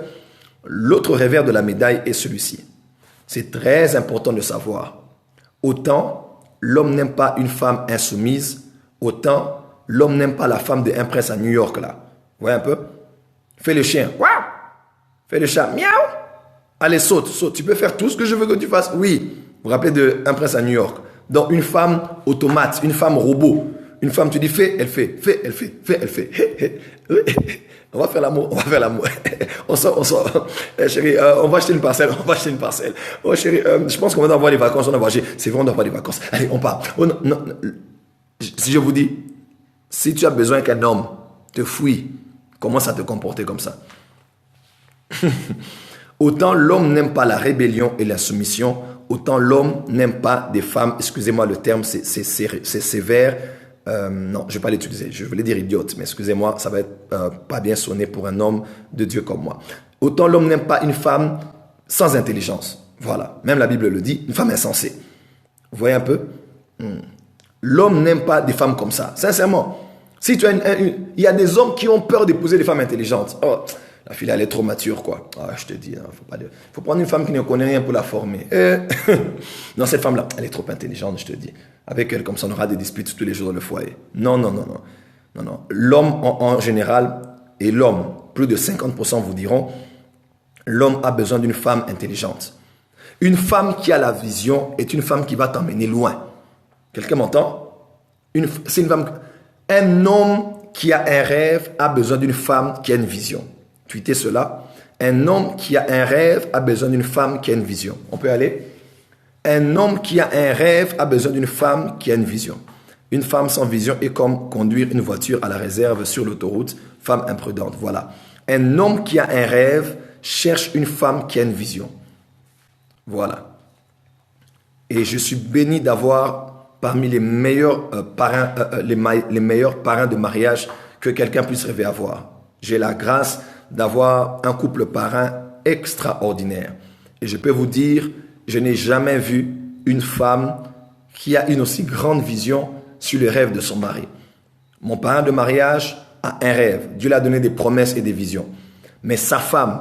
l'autre revers de la médaille est celui-ci. C'est très important de savoir. Autant l'homme n'aime pas une femme insoumise, autant l'homme n'aime pas la femme d'un prince à New York, là. Vous voyez un peu? Fais le chien. Waouh! Fais le chat. Miaou! Allez, saute. Tu peux faire tout ce que je veux que tu fasses? Oui. Vous vous rappelez d'un prince à New York? Donc, une femme automate, une femme robot. Une femme, tu dis fais, elle fait. Fais, elle fait. On va faire l'amour. On sort. Chérie, on va acheter une parcelle. Oh, chérie, je pense qu'on va avoir les vacances. C'est vrai, on doit avoir des vacances. Allez, on part. Oh, non. Si je vous dis, si tu as besoin qu'un homme te fouille, commence à te comporter comme ça. Autant l'homme n'aime pas la rébellion et la soumission, autant l'homme n'aime pas des femmes, excusez-moi le terme, c'est sévère. Non, je ne vais pas l'utiliser, je voulais dire idiote, mais excusez-moi, ça va être pas bien sonné pour un homme de Dieu comme moi. Autant l'homme n'aime pas une femme sans intelligence. Voilà, même la Bible le dit, une femme insensée. Vous voyez un peu? L'homme n'aime pas des femmes comme ça, sincèrement. Si tu as il y a des hommes qui ont peur d'épouser des femmes intelligentes. Oh, la fille, elle est trop mature, quoi. Ah, je te dis, faut prendre une femme qui ne connaît rien pour la former. Non, cette femme-là, elle est trop intelligente, je te dis. Avec elle, comme ça, on aura des disputes tous les jours dans le foyer. Non. L'homme, en général, et l'homme, plus de 50% vous diront, l'homme a besoin d'une femme intelligente. Une femme qui a la vision est une femme qui va t'emmener loin. Quelqu'un m'entend? C'est une femme... Un homme qui a un rêve a besoin d'une femme qui a une vision. Tweetez cela. Un homme qui a un rêve a besoin d'une femme qui a une vision. On peut aller? Un homme qui a un rêve a besoin d'une femme qui a une vision. Une femme sans vision est comme conduire une voiture à la réserve sur l'autoroute. Femme imprudente, voilà. Un homme qui a un rêve cherche une femme qui a une vision. Voilà. Et je suis béni d'avoir parmi les meilleurs parrains, les meilleurs parrains de mariage que quelqu'un puisse rêver avoir. J'ai la grâce d'avoir un couple parrain extraordinaire. Et je peux vous dire, je n'ai jamais vu une femme qui a une aussi grande vision sur le rêve de son mari. Mon parrain de mariage a un rêve. Dieu lui a donné des promesses et des visions. Mais sa femme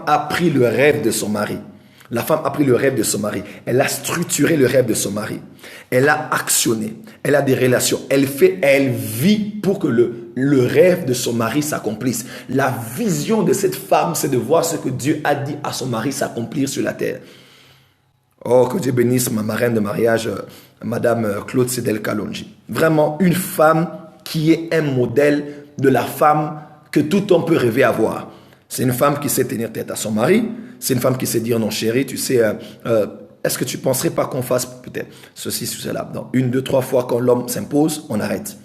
a pris le rêve de son mari. La femme a pris le rêve de son mari. Elle a structuré le rêve de son mari. Elle a actionné. Elle a des relations. Elle vit pour que le rêve de son mari s'accomplisse. La vision de cette femme, c'est de voir ce que Dieu a dit à son mari s'accomplir sur la terre. Oh, que Dieu bénisse ma marraine de mariage, Madame Claude Sedel Kalonji. Vraiment une femme qui est un modèle de la femme que tout homme peut rêver avoir. C'est une femme qui sait tenir tête à son mari. C'est une femme qui sait dire non chérie, tu sais, est-ce que tu ne penserais pas qu'on fasse peut-être ceci, cela? Non, 1, 2, 3 fois quand l'homme s'impose, on arrête.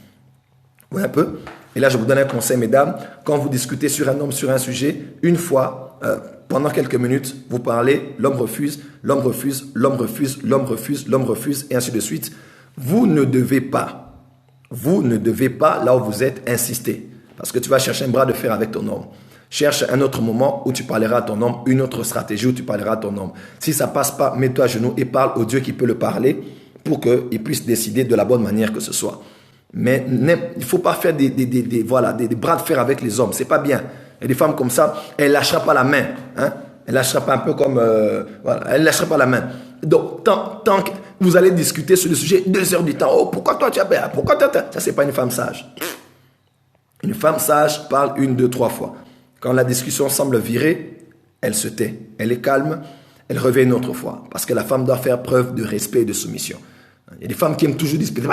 Vous voyez un peu? Et là, je vous donne un conseil, mesdames. Quand vous discutez sur un homme, sur un sujet, une fois, pendant quelques minutes, vous parlez, l'homme refuse, et ainsi de suite. Vous ne devez pas, là où vous êtes, insister. Parce que tu vas chercher un bras de fer avec ton homme. Cherche un autre moment où tu parleras à ton homme, une autre stratégie où tu parleras à ton homme. Si ça ne passe pas, mets-toi à genoux et parle au Dieu qui peut le parler pour qu'il puisse décider de la bonne manière que ce soit. Mais il ne faut pas faire des bras de fer avec les hommes. Ce n'est pas bien. Et des femmes comme ça, elle ne lâchera pas la main. Hein? Elle ne lâchera pas un peu comme... elle ne lâchera pas la main. Donc, tant que vous allez discuter sur le sujet 2 heures du temps. Oh, pourquoi toi tu as peur? Pourquoi toi? Ça, ce n'est pas une femme sage. Une femme sage parle 1, 2, 3 fois. Quand la discussion semble virer, elle se tait. Elle est calme, elle revient une autre fois. Parce que la femme doit faire preuve de respect et de soumission. Il y a des femmes qui aiment toujours discuter.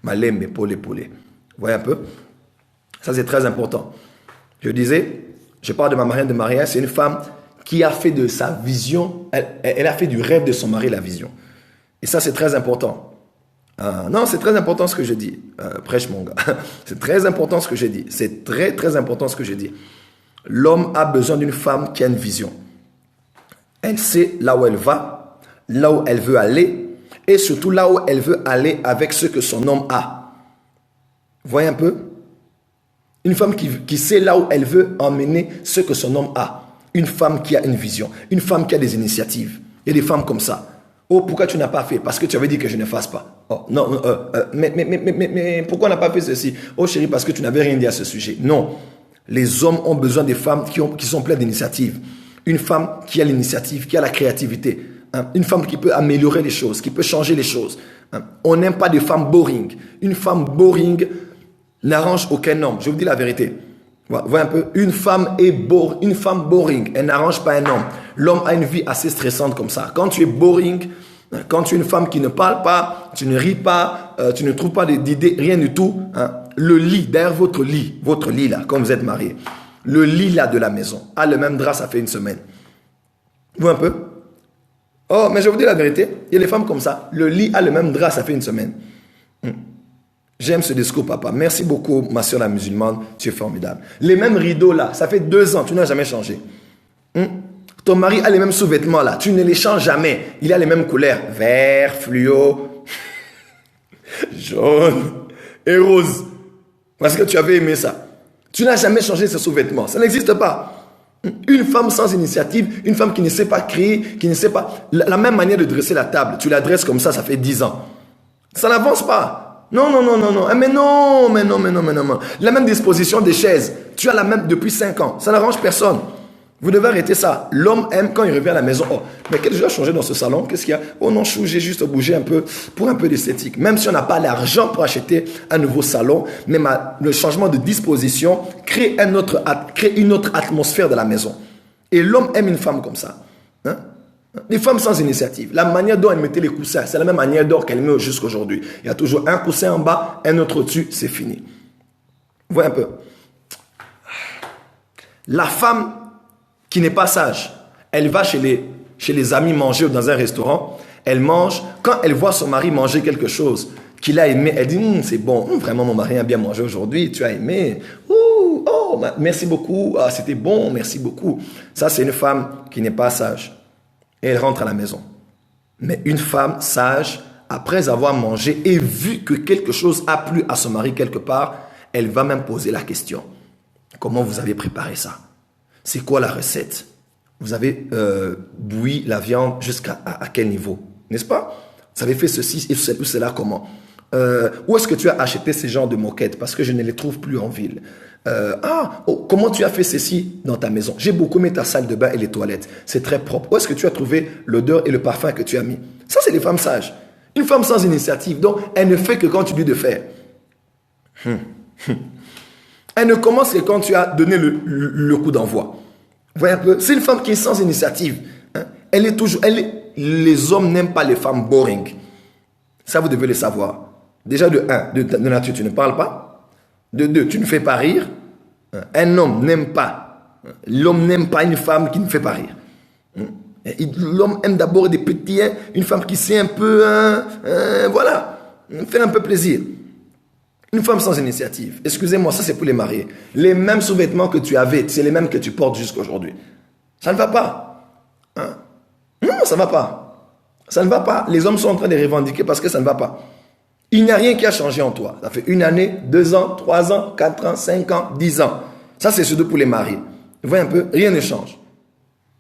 Malembe, polé. Vous voyez un peu? Ça, c'est très important. Je disais, je parle de ma marraine de mariage, c'est une femme qui a fait de sa vision, elle a fait du rêve de son mari la vision. Et ça, c'est très important. Non, c'est très important ce que je dis. Prêche mon gars. C'est très important ce que je dis. C'est très, très important ce que je dis. L'homme a besoin d'une femme qui a une vision. Elle sait là où elle va, là où elle veut aller, et surtout là où elle veut aller avec ce que son homme a. Vous voyez un peu? Une femme qui sait là où elle veut emmener ce que son homme a. Une femme qui a une vision. Une femme qui a des initiatives. Il y a des femmes comme ça. Oh, pourquoi tu n'as pas fait? Parce que tu avais dit que je ne fasse pas. Oh, non, mais pourquoi on n'a pas fait ceci? Oh chérie, parce que tu n'avais rien dit à ce sujet. Non. Les hommes ont besoin des femmes qui sont pleines d'initiatives. Une femme qui a l'initiative, qui a la créativité. Hein? Une femme qui peut améliorer les choses, qui peut changer les choses. Hein? On n'aime pas des femmes boring. Une femme boring n'arrange aucun homme. Je vous dis la vérité. Voyez un peu, une femme boring, elle n'arrange pas un homme. L'homme a une vie assez stressante comme ça. Quand tu es boring, quand tu es une femme qui ne parle pas, tu ne ris pas, tu ne trouves pas d'idées, rien du tout. Hein, le lit, derrière votre lit là, quand vous êtes marié, le lit là de la maison, a le même drap, ça fait une semaine. Vous voyez un peu? Oh, mais je vous dis la vérité, il y a des femmes comme ça, le lit a le même drap, ça fait une semaine. J'aime ce discours, papa. Merci beaucoup, ma soeur la musulmane. Tu es formidable. Les mêmes rideaux là, ça fait 2 ans, tu n'as jamais changé. Ton mari a les mêmes sous-vêtements là, tu ne les changes jamais. Il a les mêmes couleurs. Vert, fluo, jaune et rose. Parce que tu avais aimé ça. Tu n'as jamais changé ce sous-vêtements. Ça n'existe pas. Une femme sans initiative, une femme qui ne sait pas créer, qui ne sait pas... La même manière de dresser la table, tu la dresses comme ça fait 10 ans. Ça n'avance pas. Non. Mais non. La même disposition des chaises, tu as la même depuis 5 ans. Ça n'arrange personne. Vous devez arrêter ça. L'homme aime quand il revient à la maison. Oh, mais qu'est-ce que j'ai changé dans ce salon? Qu'est-ce qu'il y a? Oh non, j'ai juste bougé un peu pour un peu d'esthétique. Même si on n'a pas l'argent pour acheter un nouveau salon, mais le changement de disposition crée une autre atmosphère de la maison. Et l'homme aime une femme comme ça. Hein? Les femmes sans initiative. La manière dont elle mettait les coussins, c'est la même manière dont qu'elle met jusqu'à aujourd'hui. Il y a toujours un coussin en bas, un autre au-dessus, c'est fini. Vous voyez un peu? La femme qui n'est pas sage, elle va chez les amis manger dans un restaurant, elle mange, quand elle voit son mari manger quelque chose qu'il a aimé, elle dit c'est bon, vraiment mon mari a bien mangé aujourd'hui, tu as aimé, oh, merci beaucoup, ah, c'était bon, merci beaucoup. Ça c'est une femme qui n'est pas sage. Et elle rentre à la maison. Mais une femme sage, après avoir mangé et vu que quelque chose a plu à son mari quelque part, elle va même poser la question. Comment vous avez préparé ça? C'est quoi la recette? Vous avez bouilli la viande jusqu'à quel niveau? N'est-ce pas? Vous avez fait ceci et cela comment? Où est-ce que tu as acheté ces genres de moquettes? Parce que je ne les trouve plus en ville. Comment tu as fait ceci dans ta maison? J'ai beaucoup aimé ta salle de bain et les toilettes. C'est très propre. Où est-ce que tu as trouvé l'odeur et le parfum que tu as mis? Ça, c'est les femmes sages. Une femme sans initiative, donc elle ne fait que quand tu lui dis de faire. Elle ne commence que quand tu as donné le coup d'envoi. Vous voyez un peu? C'est une femme qui est sans initiative. Hein? Les hommes n'aiment pas les femmes boring. Ça, vous devez le savoir. Déjà, de nature, tu ne parles pas. De 2, tu ne fais pas rire. Un homme n'aime pas. L'homme n'aime pas une femme qui ne fait pas rire. L'homme aime d'abord des petits, une femme qui sait un peu, voilà, faire un peu plaisir. Une femme sans initiative. Excusez-moi, ça c'est pour les mariés. Les mêmes sous-vêtements que tu avais, c'est les mêmes que tu portes jusqu'à aujourd'hui. Ça ne va pas. Hein? Non, ça ne va pas. Ça ne va pas. Les hommes sont en train de revendiquer parce que ça ne va pas. Il n'y a rien qui a changé en toi. Ça fait 1 année, 2 ans, 3 ans, 4 ans, 5 ans, 10 ans. Ça, c'est surtout pour les mariés. Vous voyez un peu, rien ne change.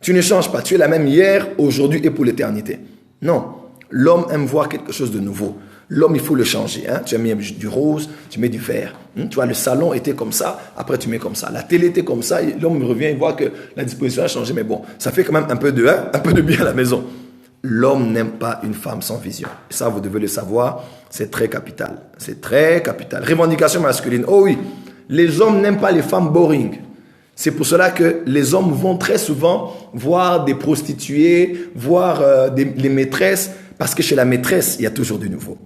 Tu ne changes pas. Tu es la même hier, aujourd'hui et pour l'éternité. Non. L'homme aime voir quelque chose de nouveau. L'homme, il faut le changer. Hein? Tu as mis du rose, tu mets du vert. Tu vois, le salon était comme ça, après tu mets comme ça. La télé était comme ça, l'homme revient, il voit que la disposition a changé. Mais bon, ça fait quand même un peu de bien à la maison. L'homme n'aime pas une femme sans vision. Et ça, vous devez le savoir, c'est très capital. C'est très capital. Revendication masculine. Oh oui, les hommes n'aiment pas les femmes boring. C'est pour cela que les hommes vont très souvent voir des prostituées, voir les maîtresses, parce que chez la maîtresse, il y a toujours du nouveau.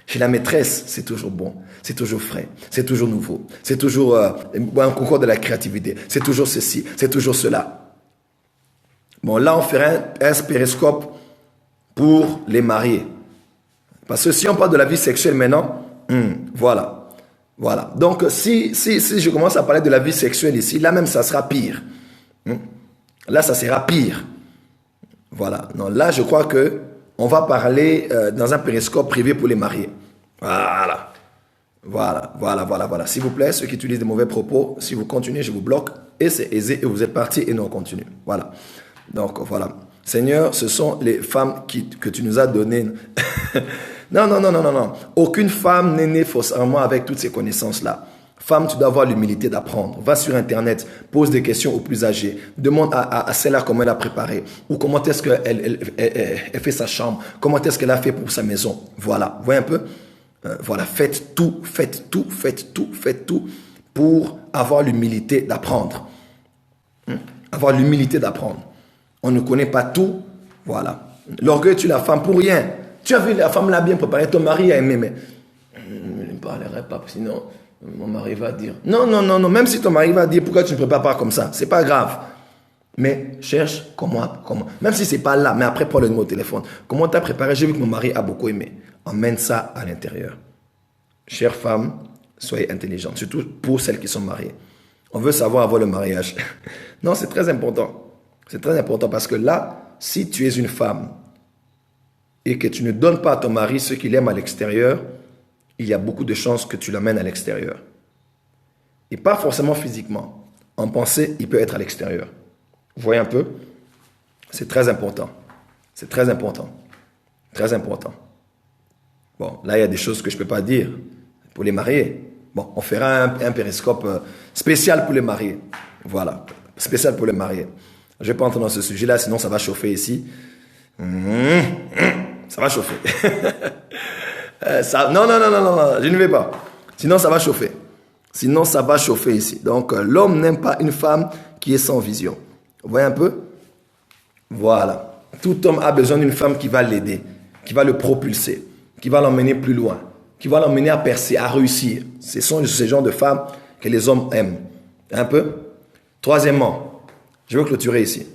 Chez la maîtresse, c'est toujours bon, c'est toujours frais, c'est toujours nouveau, c'est toujours un concours de la créativité, c'est toujours ceci, c'est toujours cela. Bon, là, on ferait un périscope pour les mariés. Parce que si on parle de la vie sexuelle maintenant, voilà. Voilà. Donc, si je commence à parler de la vie sexuelle ici, là même, ça sera pire. Là, ça sera pire. Voilà. Non, là, je crois que on va parler dans un périscope privé pour les mariés. Voilà. Voilà. S'il vous plaît, ceux qui utilisent de mauvais propos, si vous continuez, je vous bloque. Et c'est aisé, et vous êtes partis, et nous, on continue. Voilà. Donc, voilà. Seigneur, ce sont les femmes que tu nous as données. Non. Aucune femme n'est née forcément avec toutes ces connaissances-là. Femme, tu dois avoir l'humilité d'apprendre. Va sur Internet, pose des questions aux plus âgés. Demande à celle-là comment elle a préparé. Ou comment est-ce qu'elle fait sa chambre. Comment est-ce qu'elle a fait pour sa maison. Voilà. Vous voyez un peu? Voilà. Faites tout pour avoir l'humilité d'apprendre. Avoir l'humilité d'apprendre. On ne connaît pas tout. Voilà. L'orgueil tue la femme pour rien. Tu as vu, la femme l'a bien préparé. Ton mari a aimé, mais je ne parlerai pas, sinon mon mari va dire. Non. Même si ton mari va dire pourquoi tu ne prépares pas comme ça, c'est pas grave. Mais cherche comment. Même si c'est pas là, mais après prends le numéro au téléphone. Comment tu as préparé? J'ai vu que mon mari a beaucoup aimé. Emmène ça à l'intérieur. Chère femme, soyez intelligente, surtout pour celles qui sont mariées. On veut savoir avant le mariage. Non, c'est très important. C'est très important parce que là, si tu es une femme et que tu ne donnes pas à ton mari ce qu'il aime à l'extérieur, il y a beaucoup de chances que tu l'amènes à l'extérieur. Et pas forcément physiquement. En pensée, il peut être à l'extérieur. Vous voyez un peu? C'est très important. C'est très important. Très important. Bon, là, il y a des choses que je ne peux pas dire pour les mariés. Bon, on fera un périscope spécial pour les mariés. Voilà, spécial pour les mariés. Je ne vais pas entrer dans ce sujet-là, sinon ça va chauffer ici. Ça va chauffer. Non, je ne vais pas. Sinon, ça va chauffer. Sinon, ça va chauffer ici. Donc, l'homme n'aime pas une femme qui est sans vision. Vous voyez un peu? Voilà. Tout homme a besoin d'une femme qui va l'aider, qui va le propulser, qui va l'emmener plus loin, qui va l'emmener à percer, à réussir. Ce sont ces genres de femmes que les hommes aiment. Un peu? Troisièmement, je veux clôturer ici.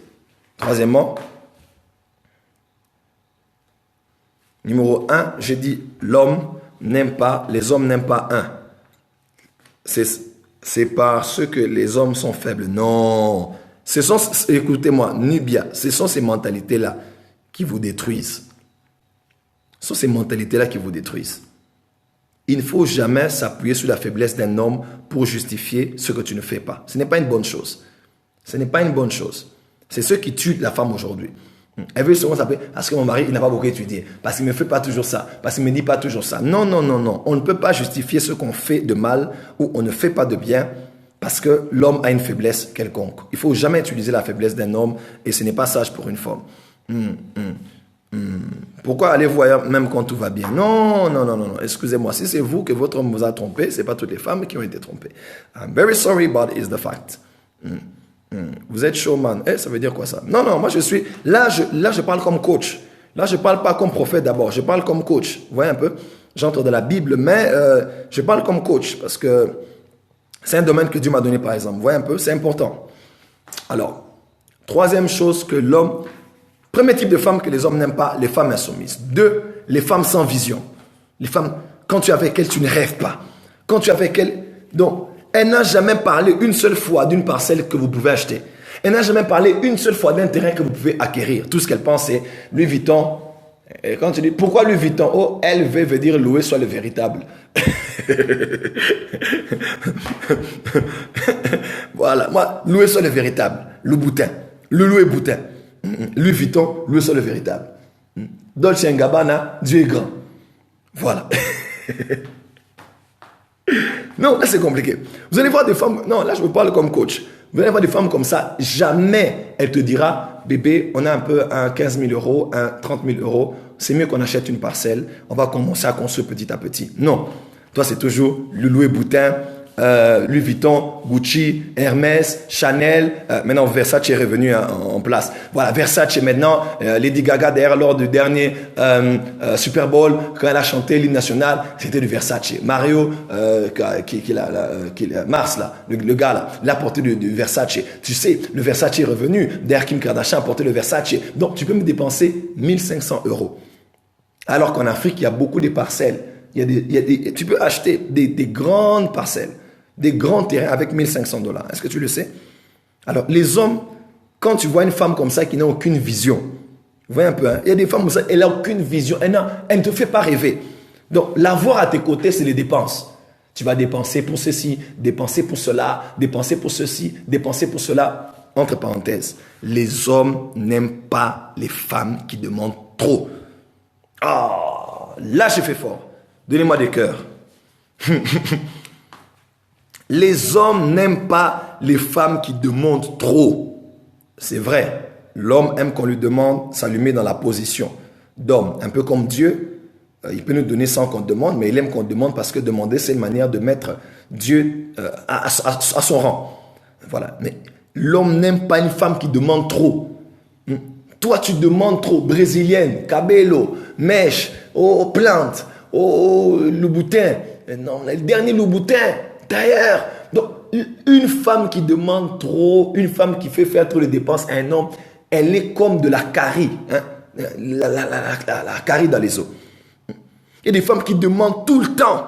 Troisièmement, numéro 1, j'ai dit l'homme n'aime pas, les hommes n'aiment pas un. C'est parce que les hommes sont faibles. Non. Écoutez-moi, Nubia, ce sont ces mentalités-là qui vous détruisent. Ce sont ces mentalités-là qui vous détruisent. Il ne faut jamais s'appuyer sur la faiblesse d'un homme pour justifier ce que tu ne fais pas. Ce n'est pas une bonne chose. Ce n'est pas une bonne chose. C'est ce qui tue la femme aujourd'hui. Elle veut souvent s'appeler parce que mon mari il n'a pas beaucoup étudié, parce qu'il ne me fait pas toujours ça, parce qu'il ne me dit pas toujours ça. Non. On ne peut pas justifier ce qu'on fait de mal ou on ne fait pas de bien parce que l'homme a une faiblesse quelconque. Il ne faut jamais utiliser la faiblesse d'un homme et ce n'est pas sage pour une femme. Pourquoi aller voir même quand tout va bien? Non. Excusez-moi, si c'est vous que votre homme vous a trompé, ce n'est pas toutes les femmes qui ont été trompées. I'm very sorry, but it's the fact. Vous êtes showman. Ça veut dire quoi ça? Non, moi je suis... Là, je parle comme coach. Là, je ne parle pas comme prophète d'abord. Je parle comme coach. Vous voyez un peu? J'entre de la Bible, mais je parle comme coach parce que c'est un domaine que Dieu m'a donné par exemple. Vous voyez un peu? C'est important. Alors, troisième chose que l'homme... Premier type de femme que les hommes n'aiment pas, les femmes insoumises. 2, les femmes sans vision. Les femmes, quand tu es avec elles, tu ne rêves pas. Quand tu es avec elles... Donc, elle n'a jamais parlé une seule fois d'une parcelle que vous pouvez acheter. Elle n'a jamais parlé une seule fois d'un terrain que vous pouvez acquérir. Tout ce qu'elle pense, c'est Louis Vuitton. Et quand tu dis, pourquoi Louis Vuitton? Oh, LV veut dire louer soit le véritable. Voilà, moi, louer soit le véritable. Le boutin. Le louer boutin. Louis Vuitton, louer soit le véritable. Dolce & Gabbana, Dieu est grand. Voilà. Non, là c'est compliqué. Vous allez voir des femmes, non, là je vous parle comme coach. Vous allez voir des femmes comme ça, jamais elle te dira, bébé, on a un peu un 15 000 euros, un 30 000 euros, c'est mieux qu'on achète une parcelle, on va commencer à construire petit à petit. Non, toi c'est toujours le louer boutin, Louis Vuitton, Gucci, Hermès, Chanel. Maintenant, Versace est revenu en place. Voilà, Versace maintenant. Lady Gaga, d'ailleurs, lors du dernier Super Bowl, quand elle a chanté l'hymne national, c'était du Versace. Mario, Mars, là, le gars, là, il a porté du Versace. Tu sais, le Versace est revenu. D'ailleurs, Kim Kardashian a porté le Versace. Donc, tu peux me dépenser 1500 €. Alors qu'en Afrique, il y a beaucoup de parcelles. Tu peux acheter des grandes parcelles, des grands terrains avec 1500 $. Est-ce que tu le sais? Alors, les hommes, quand tu vois une femme comme ça qui n'a aucune vision, vous voyez un peu, hein? Il y a des femmes comme ça, elle n'a aucune vision, elle ne te fait pas rêver. Donc, l'avoir à tes côtés, c'est les dépenses. Tu vas dépenser pour ceci, dépenser pour cela, dépenser pour ceci, dépenser pour cela. Entre parenthèses, les hommes n'aiment pas les femmes qui demandent trop. Ah, là j'ai fait fort. Donnez-moi des cœurs. Les hommes n'aiment pas les femmes qui demandent trop. C'est vrai. L'homme aime qu'on lui demande, ça lui met dans la position d'homme. Un peu comme Dieu. Il peut nous donner sans qu'on demande, mais il aime qu'on demande parce que demander, c'est une manière de mettre Dieu à son rang. Voilà. Mais l'homme n'aime pas une femme qui demande trop. Toi, tu demandes trop. Brésilienne, cabello, mèche, plante, Louboutin. Non, le dernier Louboutin, d'ailleurs. Donc, une femme qui demande trop, une femme qui fait faire trop de dépenses à un homme, elle est comme de la carie. Hein? La carie dans les os. Il y a des femmes qui demandent tout le temps.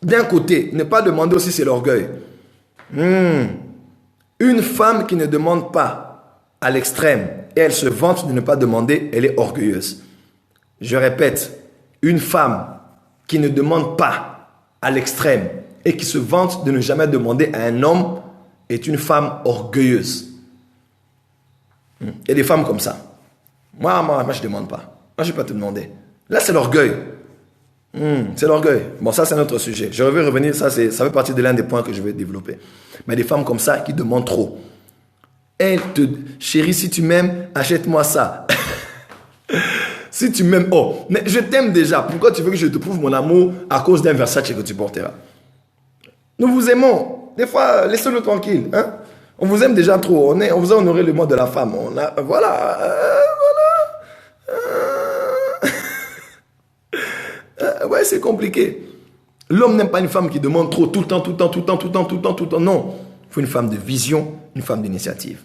D'un côté, ne pas demander aussi, c'est l'orgueil. Une femme qui ne demande pas à l'extrême et elle se vante de ne pas demander, elle est orgueilleuse. Je répète, une femme qui ne demande pas à l'extrême et qui se vante de ne jamais demander à un homme est une femme orgueilleuse. Il y a des femmes comme ça. Moi je ne demande pas. Moi, je ne vais pas te demander. Là, c'est l'orgueil. C'est l'orgueil. Bon, ça, c'est un autre sujet. Je vais revenir, ça fait partie de l'un des points que je vais développer. Mais des femmes comme ça qui demandent trop. Chérie, si tu m'aimes, achète-moi ça. Si tu m'aimes, mais je t'aime déjà. Pourquoi tu veux que je te prouve mon amour à cause d'un Versace que tu porteras? Nous vous aimons. Des fois, laissez-le tranquille. Hein? On vous aime déjà trop. On vous a honoré le mois de la femme. Voilà. Ouais, c'est compliqué. L'homme n'aime pas une femme qui demande trop tout le temps. Non. Il faut une femme de vision, une femme d'initiative.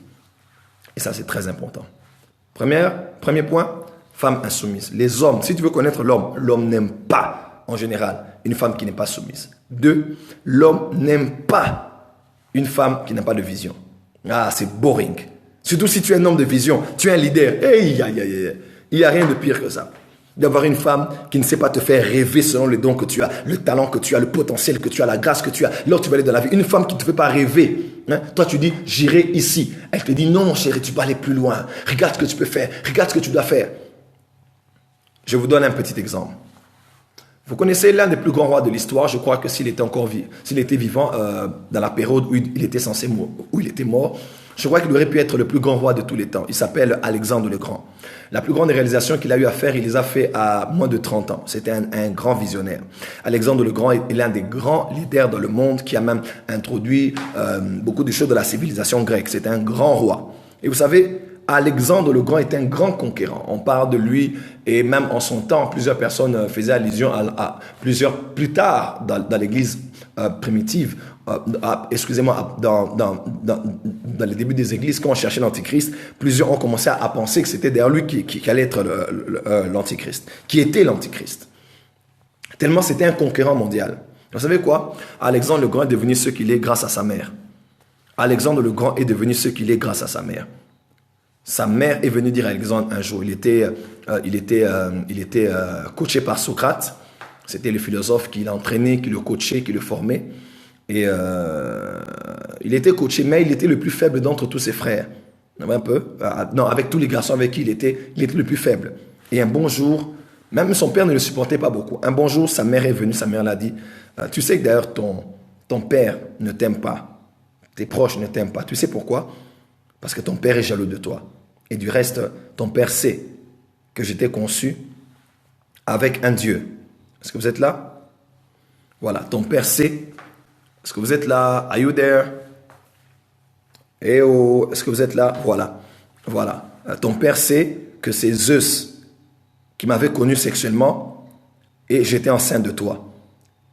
Et ça, c'est très important. Premier point, femme insoumise. Les hommes, si tu veux connaître l'homme n'aime pas, en général, une femme qui n'est pas soumise. 2, l'homme n'aime pas une femme qui n'a pas de vision. Ah, c'est boring. Surtout si tu es un homme de vision, tu es un leader. Il n'y a rien de pire que ça. D'avoir une femme qui ne sait pas te faire rêver selon les dons que tu as, le talent que tu as, le potentiel que tu as, la grâce que tu as. Là, tu vas aller dans la vie. Une femme qui ne te fait pas rêver. Hein? Toi, tu dis, j'irai ici. Elle te dit, non, chérie, tu peux aller plus loin. Regarde ce que tu peux faire. Regarde ce que tu dois faire. Je vous donne un petit exemple. Vous connaissez l'un des plus grands rois de l'histoire. Je crois que s'il était vivant dans la période où il était censé mourir, où il était mort, je crois qu'il aurait pu être le plus grand roi de tous les temps. Il s'appelle Alexandre le Grand. La plus grande réalisation qu'il a eu à faire, il les a fait à moins de 30 ans. C'était un grand visionnaire. Alexandre le Grand est l'un des grands leaders dans le monde qui a même introduit beaucoup de choses de la civilisation grecque. C'était un grand roi. Et vous savez, Alexandre le Grand est un grand conquérant. On parle de lui et même en son temps, plusieurs personnes faisaient allusion à plusieurs plus tard dans l'église primitive. Dans les débuts des églises, quand on cherchait l'Antichrist, plusieurs ont commencé à penser que c'était derrière lui qui allait être l'Antichrist, qui était l'Antichrist. Tellement c'était un conquérant mondial. Vous savez quoi? Alexandre le Grand est devenu ce qu'il est grâce à sa mère. Alexandre le Grand est devenu ce qu'il est grâce à sa mère. Sa mère est venue dire à Alexandre un jour, il était coaché par Socrate. C'était le philosophe qui l'entraînait, qui le coachait, qui le formait. Et il était coaché, mais il était le plus faible d'entre tous ses frères. Un peu. Non, avec tous les garçons avec qui il était le plus faible. Et un bon jour, même son père ne le supportait pas beaucoup. Un bon jour, sa mère est venue, sa mère l'a dit, tu sais que d'ailleurs ton père ne t'aime pas. Tes proches ne t'aiment pas. Tu sais pourquoi? Parce que ton père est jaloux de toi. Et du reste, ton père sait que je t'ai conçu avec un Dieu. Est-ce que vous êtes là? Voilà, ton père sait. Est-ce que vous êtes là? Are you there? Eh oh, est-ce que vous êtes là? Voilà, voilà. Ton père sait que c'est Zeus qui m'avait connu sexuellement et j'étais enceinte de toi.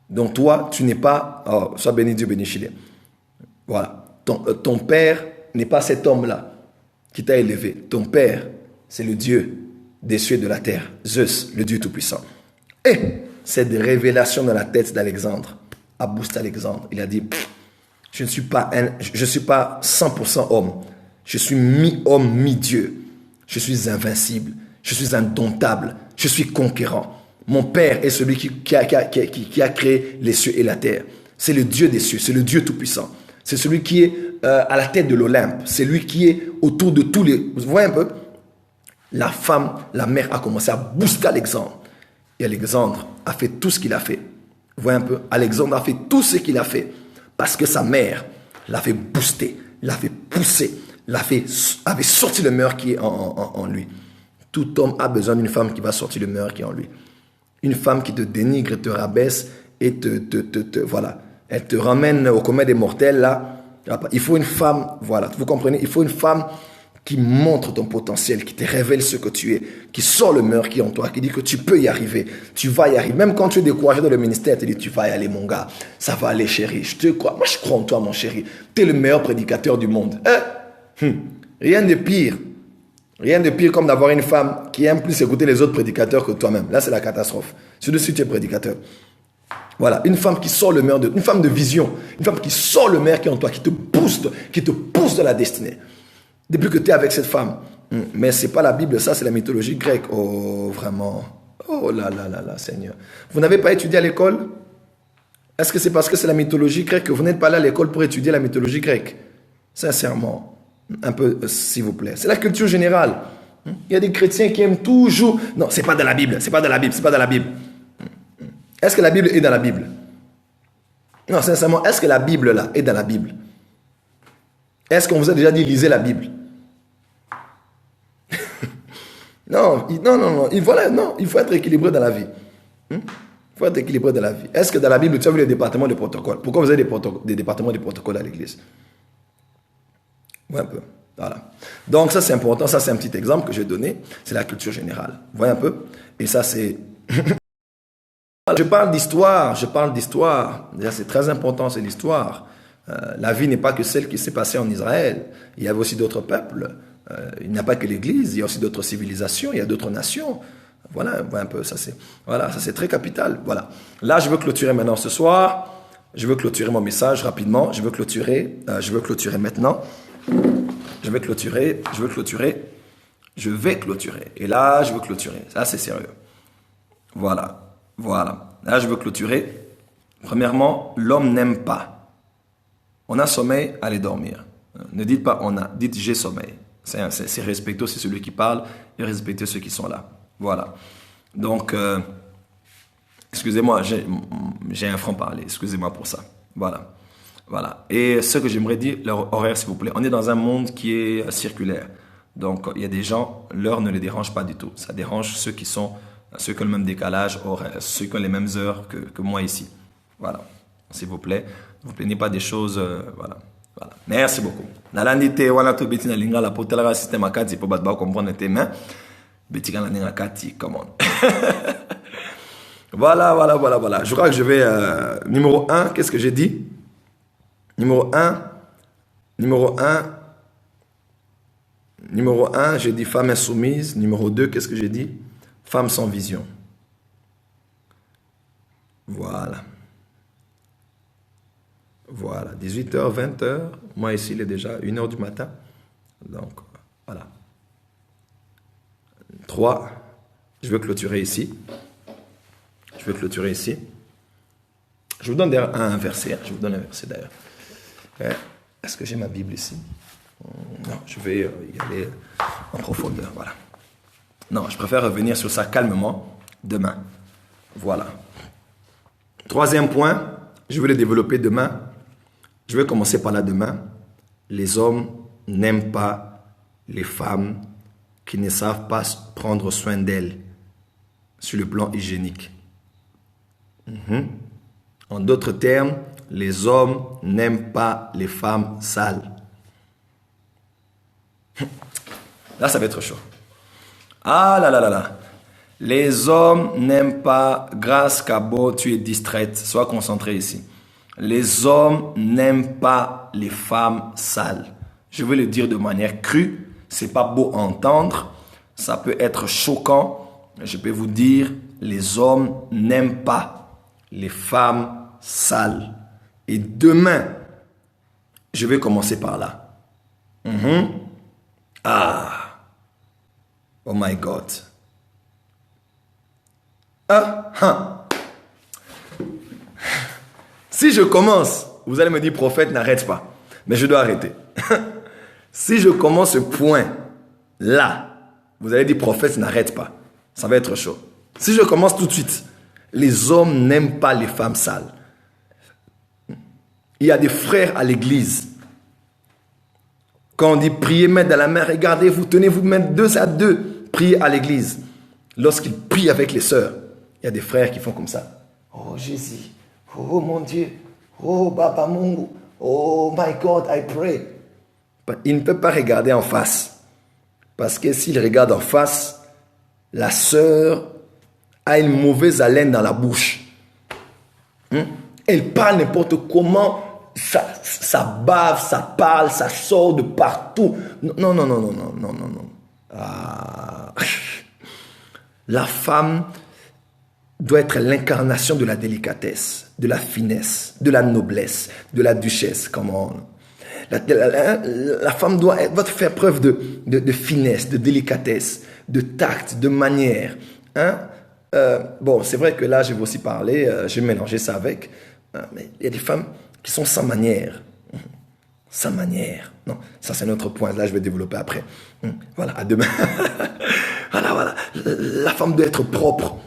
Donc toi, tu n'es pas... Oh, sois béni Dieu, béni Chilé. Voilà. Ton père n'est pas cet homme-là qui t'a élevé. Ton père, c'est le Dieu des cieux et de la terre. Zeus, le Dieu Tout-Puissant. Et cette révélation dans la tête d'Alexandre a boosté Alexandre. Il a dit, je ne suis pas 100% homme. Je suis mi-homme, mi-dieu. Je suis invincible. Je suis indomptable. Je suis conquérant. Mon père est celui qui a créé les cieux et la terre. C'est le Dieu des cieux. C'est le Dieu Tout-Puissant. C'est celui qui est à la tête de l'Olympe. C'est lui qui est autour de tous les... Vous voyez un peu? La femme, la mère a commencé à booster Alexandre. Et Alexandre a fait tout ce qu'il a fait. Vous voyez un peu? Alexandre a fait tout ce qu'il a fait. Parce que sa mère l'a fait booster, l'a fait pousser, avait sorti le meilleur qui est en lui. Tout homme a besoin d'une femme qui va sortir le meilleur qui est en lui. Une femme qui te dénigre, te rabaisse et voilà. Elle te ramène au commun des mortels là. Il faut une femme, voilà, vous comprenez? Il faut une femme qui montre ton potentiel, qui te révèle ce que tu es, qui sort le meilleur qui est en toi, qui dit que tu peux y arriver, tu vas y arriver. Même quand tu es découragé dans le ministère, tu dis tu vas y aller mon gars, ça va aller chéri, je te crois. Moi je crois en toi mon chéri, tu es le meilleur prédicateur du monde. Rien de pire. Rien de pire comme d'avoir une femme qui aime plus écouter les autres prédicateurs que toi-même. Là, c'est la catastrophe. Surtout si tu es prédicateur. Voilà, une femme qui sort le meilleur une femme de vision, une femme qui sort le meilleur qui est en toi, qui te pousse de la destinée. Depuis que tu es avec cette femme. Mais ce n'est pas la Bible, ça c'est la mythologie grecque. Oh, vraiment. Oh là là là là, Seigneur. Vous n'avez pas étudié à l'école? Est-ce que c'est parce que c'est la mythologie grecque que vous n'êtes pas allé à l'école pour étudier la mythologie grecque? Sincèrement. Un peu, s'il vous plaît. C'est la culture générale. Il y a des chrétiens qui aiment toujours... Non, c'est pas dans la Bible, c'est pas dans la Bible, c'est pas dans la Bible. Est-ce que la Bible est dans la Bible? Non, sincèrement, est-ce que la Bible, là, est dans la Bible? Est-ce qu'on vous a déjà dit, lisez la Bible? Non, voilà, non, il faut être équilibré dans la vie. Il faut être équilibré dans la vie. Est-ce que dans la Bible, tu as vu les départements de protocole? Pourquoi vous avez des départements de protocole à l'église? Ouais, un peu. Voilà. Donc ça c'est important, ça c'est un petit exemple que j'ai donné, c'est la culture générale. Vous voyez un peu? Et ça c'est... Je parle d'histoire. Déjà c'est très important, c'est l'histoire. La vie n'est pas que celle qui s'est passée en Israël. Il y avait aussi d'autres peuples. Il n'y a pas que l'Église, il y a aussi d'autres civilisations, il y a d'autres nations. Voilà, un peu, ça c'est très capital. Voilà. Là je veux clôturer maintenant ce soir. Je veux clôturer mon message rapidement. Je veux clôturer maintenant. Je vais clôturer. Et là, je veux clôturer. Ça, c'est sérieux. Voilà. Là, je veux clôturer. Premièrement, l'homme n'aime pas. On a sommeil, allez dormir. Ne dites pas on a, dites j'ai sommeil. C'est respecter aussi celui qui parle et respecter ceux qui sont là. Voilà. Donc, excusez-moi, j'ai un franc-parler. Excusez-moi pour ça. Voilà. Et ce que j'aimerais dire, leur horaire, s'il vous plaît. On est dans un monde qui est circulaire. Donc, il y a des gens, l'heure ne les dérange pas du tout. Ça dérange ceux qui ont le même décalage horaire, ceux qui ont les mêmes heures que moi ici. Voilà. S'il vous plaît, ne vous plaignez pas des choses. Voilà. Merci beaucoup. Nalandite wana to beti na linga la potela la système akati pour battre comprendre tes mains. Beti kana ninga kati, come on. Voilà. Je crois que je vais numéro 1, qu'est-ce que j'ai dit? Numéro 1, j'ai dit femme insoumise. Numéro 2, qu'est-ce que j'ai dit? Femme sans vision. Voilà. 18h, 20h. Moi ici, il est déjà 1h du matin. Donc, voilà. 3. Je vais clôturer ici. Je vous donne un verset. D'ailleurs. Est-ce que j'ai ma Bible ici? Non, je vais y aller en profondeur. Voilà. Non, je préfère revenir sur ça calmement demain. Voilà. 3e point, je vais le développer demain. Je vais commencer par là demain. Les hommes n'aiment pas les femmes qui ne savent pas prendre soin d'elles sur le plan hygiénique. En d'autres termes, les hommes n'aiment pas les femmes sales. Là, ça va être chaud. Ah là là là là. Les hommes n'aiment pas, grâce Cabo, tu es distraite. Sois concentré ici. Les hommes n'aiment pas les femmes sales. Je veux le dire de manière crue. C'est pas beau à entendre. Ça peut être choquant. Je peux vous dire, les hommes n'aiment pas les femmes sales. Et demain, je vais commencer par là. Ah. Oh my God. Si je commence, vous allez me dire, prophète, n'arrête pas. Mais je dois arrêter. Si je commence ce point-là, vous allez dire, prophète, n'arrête pas. Ça va être chaud. Si je commence tout de suite, les hommes n'aiment pas les femmes sales. Il y a des frères à l'église. Quand on dit prier, mettre dans la main, regardez, vous tenez, vous mettre 2 à 2, prier à l'église. Lorsqu'ils prient avec les sœurs, il y a des frères qui font comme ça. Oh Jésus, oh mon Dieu, oh Baba Mungu, oh my God, I pray. Il ne peut pas regarder en face. Parce que s'il regarde en face, la sœur a une mauvaise haleine dans la bouche. Elle parle n'importe comment. Ça bave, ça parle, ça sort de partout. Non. Ah. La femme doit être l'incarnation de la délicatesse, de la finesse, de la noblesse, de la duchesse. Comment la femme doit faire preuve de finesse, de délicatesse, de tact, de manière. Bon, c'est vrai que là, je vais aussi parler, je vais mélanger ça avec. Mais il y a des femmes qui sont sans manière. Sans manière. Non, ça c'est notre point. Là, je vais développer après. Voilà, à demain. Voilà. La femme doit être propre.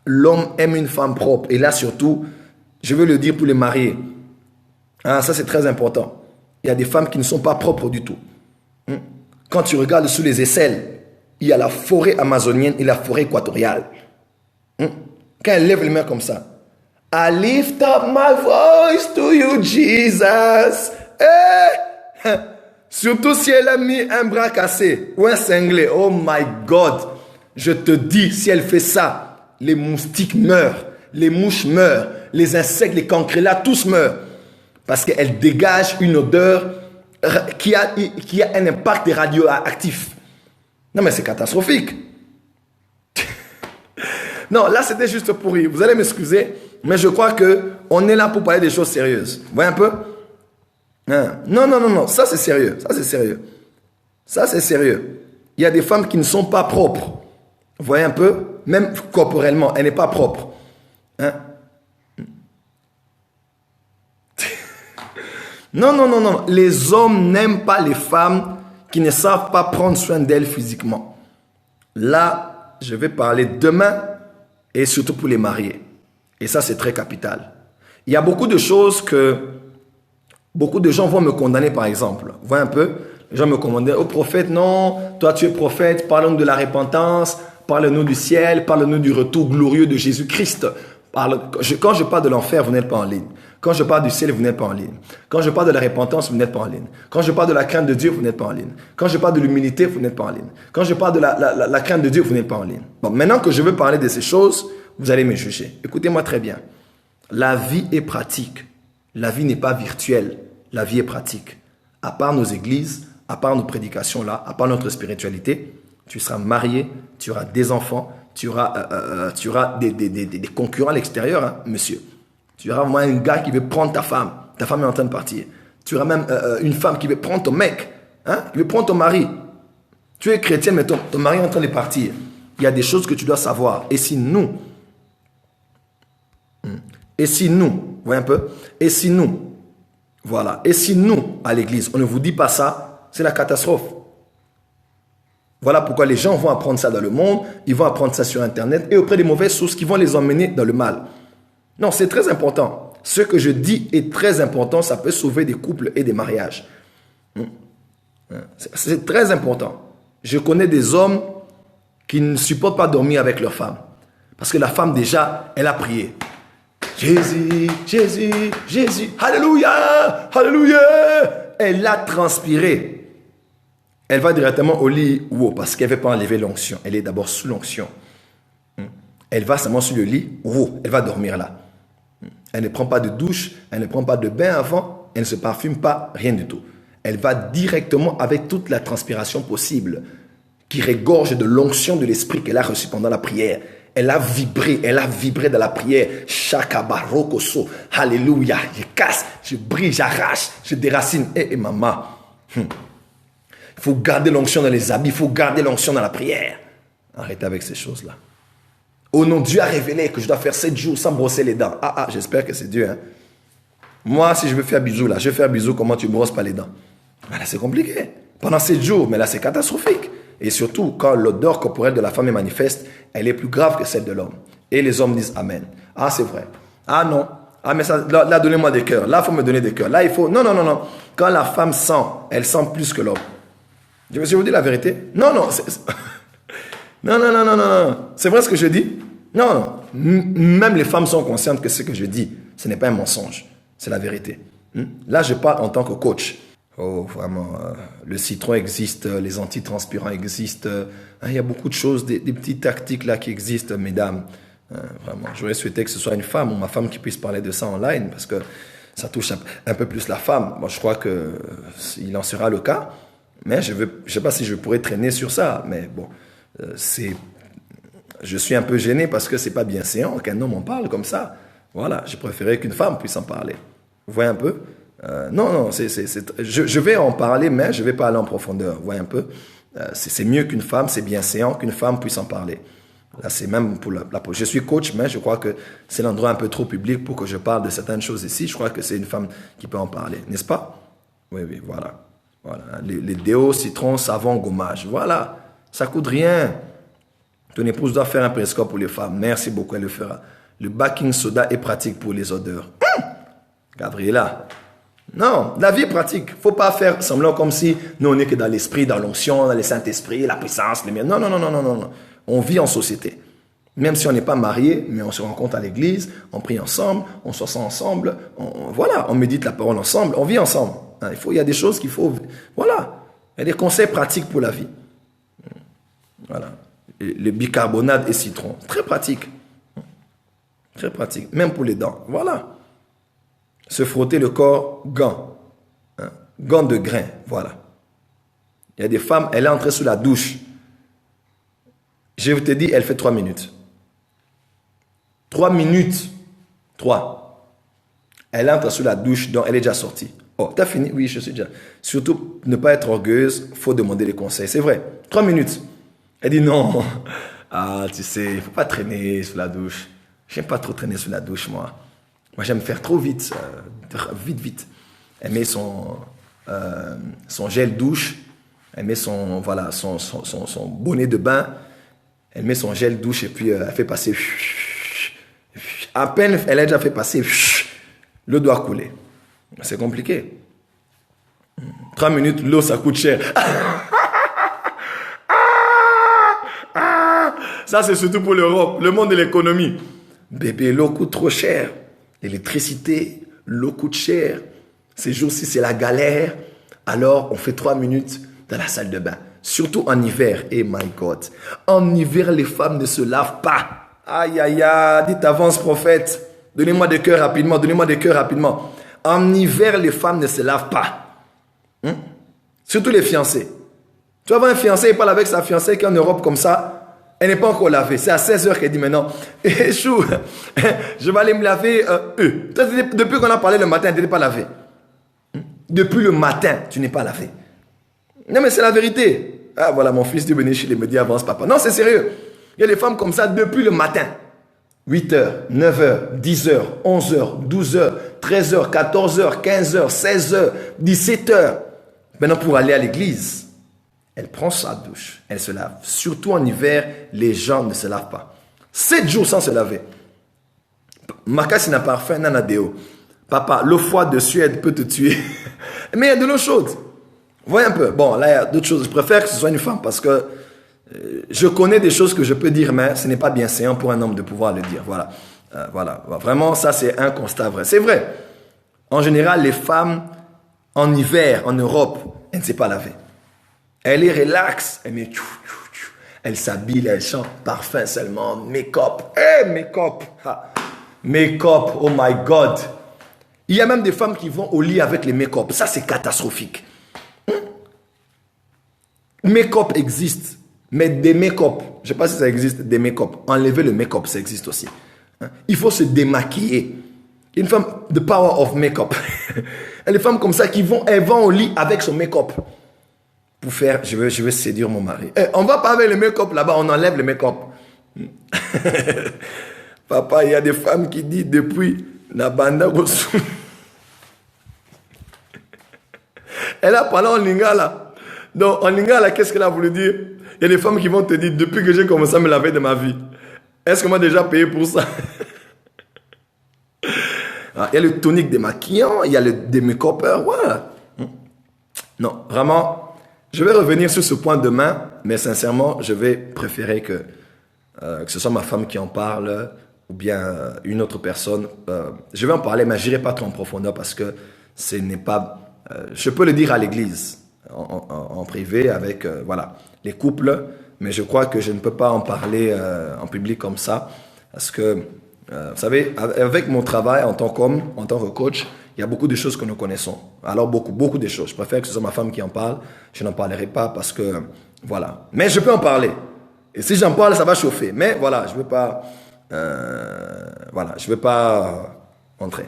L'homme aime une femme propre. Et là, surtout, je veux le dire pour les mariés. Ça, c'est très important. Il y a des femmes qui ne sont pas propres du tout. Quand tu regardes sous les aisselles, il y a la forêt amazonienne et la forêt équatoriale. Quand elle lève les mains comme ça, I lift up my voice to you, Jesus. Surtout si elle a mis un bras cassé ou un cinglé. Oh my God. Je te dis, si elle fait ça, les moustiques meurent, les mouches meurent, les insectes, les cancrélats, tous meurent. Parce qu'elle dégage une odeur qui a un impact radioactif. Non mais c'est catastrophique. Non, là c'était juste pour rire. Vous allez m'excuser, mais je crois qu'on est là pour parler des choses sérieuses. Vous voyez un peu? Non, ça c'est sérieux. Ça c'est sérieux. Il y a des femmes qui ne sont pas propres. Vous voyez un peu? Même corporellement, elle n'est pas propre. Non. Les hommes n'aiment pas les femmes qui ne savent pas prendre soin d'elles physiquement. Là, je vais parler demain et surtout pour les mariés. Et ça, c'est très capital. Il y a beaucoup de choses que beaucoup de gens vont me condamner, par exemple. Vous voyez un peu? Les gens me condamnent. Oh prophète, non, toi tu es prophète, parlons de la repentance, parle-nous du ciel, parle-nous du retour glorieux de Jésus-Christ. Quand je parle de l'enfer, vous n'êtes pas en ligne. Quand je parle du ciel, vous n'êtes pas en ligne. Quand je parle de la repentance, vous n'êtes pas en ligne. Quand je parle de la crainte de Dieu, vous n'êtes pas en ligne. Quand je parle de l'humilité, vous n'êtes pas en ligne. Quand je parle de la crainte de Dieu, vous n'êtes pas en ligne. Bon, maintenant que je veux parler de ces choses, vous allez me juger. Écoutez-moi très bien. La vie est pratique. La vie n'est pas virtuelle. La vie est pratique. À part nos églises, à part nos prédications là, à part notre spiritualité, tu seras marié, tu auras des enfants, tu auras des concurrents à l'extérieur, monsieur. Tu auras vraiment un gars qui veut prendre ta femme est en train de partir. Tu auras même une femme qui veut prendre ton mec, qui veut prendre ton mari. Tu es chrétien, mais ton mari est en train de partir. Il y a des choses que tu dois savoir. Et si nous, vous voyez un peu, voilà, et si nous, à l'église, on ne vous dit pas ça, c'est la catastrophe. Voilà pourquoi les gens vont apprendre ça dans le monde, ils vont apprendre ça sur Internet et auprès des mauvaises sources qui vont les emmener dans le mal. Non, c'est très important. Ce que je dis est très important, ça peut sauver des couples et des mariages. C'est très important. Je connais des hommes qui ne supportent pas dormir avec leur femme. Parce que la femme déjà, elle a prié. Jésus, Jésus, Jésus, Alléluia, Alléluia. Elle a transpiré. Elle va directement au lit, wow, parce qu'elle ne veut pas enlever l'onction. Elle est d'abord sous l'onction. Elle va seulement sur le lit, wow, elle va dormir là. Elle ne prend pas de douche, elle ne prend pas de bain avant, elle ne se parfume pas, rien du tout. Elle va directement avec toute la transpiration possible qui regorge de l'onction de l'esprit qu'elle a reçue pendant la prière. Elle a vibré dans la prière. Shakabarokoso, Alléluia. Je casse, je brise, j'arrache, je déracine. Maman, il faut garder l'onction dans les habits, il faut garder l'onction dans la prière. Arrêtez avec ces choses-là. Oh non, Dieu a révélé que je dois faire 7 jours sans brosser les dents. J'espère que c'est Dieu. Hein? Moi, si je veux faire bisou, là, je vais faire bisou, comment tu ne brosses pas les dents? Là, c'est compliqué. Pendant 7 jours, mais là, c'est catastrophique. Et surtout, quand l'odeur corporelle de la femme est manifeste, elle est plus grave que celle de l'homme. Et les hommes disent Amen. Ah, c'est vrai. Ah non. Ah, mais ça, là donnez-moi des cœurs. Là, il faut me donner des cœurs. Là, il faut... Non. Quand la femme sent, elle sent plus que l'homme. Je vous dis la vérité? Non. Non. C'est vrai ce que je dis? Non. Même les femmes sont conscientes que ce que je dis, ce n'est pas un mensonge. C'est la vérité. Là, je parle en tant que coach. Oh, vraiment, le citron existe, les antitranspirants existent. Il y a beaucoup de choses, des petites tactiques là qui existent, mesdames. Vraiment, j'aurais souhaité que ce soit une femme ou ma femme qui puisse parler de ça online parce que ça touche un peu plus la femme. Moi, je crois qu'il en sera le cas. Mais je ne sais pas si je pourrais traîner sur ça. Mais bon, je suis un peu gêné parce que ce n'est pas bien séant qu'un homme en parle comme ça. Voilà, j'ai préféré qu'une femme puisse en parler. Vous voyez un peu? Non, je vais en parler, mais je ne vais pas aller en profondeur. Vous voyez un peu? C'est mieux qu'une femme, c'est bien séant qu'une femme puisse en parler. Là, c'est même pour je suis coach, mais je crois que c'est l'endroit un peu trop public pour que je parle de certaines choses ici. Je crois que c'est une femme qui peut en parler, n'est-ce pas? Oui, voilà. Les déos, citrons, savon, gommage. Voilà, ça coûte rien. Ton épouse doit faire un préscope pour les femmes. Merci beaucoup, elle le fera. Le baking soda est pratique pour les odeurs. Gabriela. Non, la vie est pratique. Il ne faut pas faire semblant comme si nous, on n'est que dans l'esprit, dans l'onction, dans le Saint-Esprit, la puissance. Non. On vit en société. Même si on n'est pas marié, mais on se rencontre à l'église, on prie ensemble, on s'assoit ensemble, on médite la parole ensemble, on vit ensemble. Il y a des choses qu'il faut... Voilà. Il y a des conseils pratiques pour la vie. Voilà. Le bicarbonate et citron. Très pratique. Très pratique. Même pour les dents. Voilà. Se frotter le corps, gants. Gants de grain. Voilà. Il y a des femmes, elle est entrée sous la douche. Je te dis, elle fait 3 minutes. 3 minutes. 3. Elle entre sous la douche, donc elle est déjà sortie. Oh, t'as fini? Oui, je suis déjà. Surtout, ne pas être orgueilleuse, il faut demander des conseils. C'est vrai. 3 minutes. Elle dit non. Ah, tu sais, il ne faut pas traîner sous la douche. J'aime pas trop traîner sous la douche, moi. Moi, j'aime faire trop vite. Vite. Elle met son gel douche. Elle met son bonnet de bain. Elle met son gel douche et puis elle fait passer. À peine, elle a déjà fait passer. L'eau doit couler. C'est compliqué. 3 minutes, l'eau, ça coûte cher. Ça, c'est surtout pour l'Europe, le monde de l'économie. Bébé, l'eau coûte trop cher. L'électricité, l'eau coûte cher. Ces jours-ci, c'est la galère. Alors, on fait 3 minutes dans la salle de bain. Surtout en hiver. Eh my God. En hiver, les femmes ne se lavent pas. Aïe, aïe, aïe. Dites avance, prophète. Donnez-moi des cœurs rapidement. En hiver, les femmes ne se lavent pas. Surtout les fiancés. Tu vas voir un fiancé, il parle avec sa fiancée qui est en Europe comme ça. Elle n'est pas encore lavée. C'est à 16h qu'elle dit maintenant. Chou, je vais aller me laver. Depuis qu'on a parlé le matin, tu n'es pas lavé. Depuis le matin, tu n'es pas lavé. Non, mais c'est la vérité. Ah, voilà, mon fils, Dieu bénisse, il me dit avance, papa. Non, c'est sérieux. Il y a des femmes comme ça depuis le matin. 8h, 9h, 10h, 11h, 12h, 13h, 14h, 15h, 16h, 17h. Maintenant, pour aller à l'église, elle prend sa douche, elle se lave. Surtout en hiver, les gens ne se lavent pas. 7 jours sans se laver. Makasi n'a parfum, nanadeo. Papa, l'eau froide de Suède peut te tuer. Mais il y a de l'eau chaude. Voyez un peu. Bon, là, il y a d'autres choses. Je préfère que ce soit une femme parce que je connais des choses que je peux dire, mais ce n'est pas bien séant pour un homme de pouvoir le dire. Voilà. Voilà, vraiment, ça c'est un constat vrai. C'est vrai. En général, les femmes, en hiver, en Europe, elles ne savent pas laver. Elle est relax, elle met elle s'habille, elle chante parfum seulement, make-up, make-up, make-up, oh my God. Il y a même des femmes qui vont au lit avec les make-up, ça c'est catastrophique. Make-up existe, mais des make-up, je ne sais pas si ça existe, des make-up, enlever le make-up, ça existe aussi. Il faut se démaquiller. Une femme, the power of make-up. Les femmes comme ça elles vont au lit avec son make-up. Pour faire, je veux séduire mon mari. On va pas avec le make-up là-bas, on enlève le make-up. Papa, il y a des femmes qui disent depuis la banda. Elle a parlé en lingala. Donc en lingala, qu'est-ce qu'elle a voulu dire? Il y a des femmes qui vont te dire depuis que j'ai commencé à me laver de ma vie. Est-ce qu'on m'a déjà payé pour ça? Il y a le tonique démaquillant, il y a le make-upers, voilà. Non, vraiment. Je vais revenir sur ce point demain, mais sincèrement, je vais préférer que ce soit ma femme qui en parle ou bien une autre personne. Je vais en parler, mais je n'irai pas trop en profondeur parce que ce n'est pas... je peux le dire à l'église, en privé, avec voilà, les couples, mais je crois que je ne peux pas en parler en public comme ça parce que, vous savez, avec mon travail en tant qu'homme, en tant que coach, il y a beaucoup de choses que nous connaissons. Alors, beaucoup de choses. Je préfère que ce soit ma femme qui en parle. Je n'en parlerai pas parce que, voilà. Mais je peux en parler. Et si j'en parle, ça va chauffer. Mais voilà, je ne veux pas, je veux pas entrer.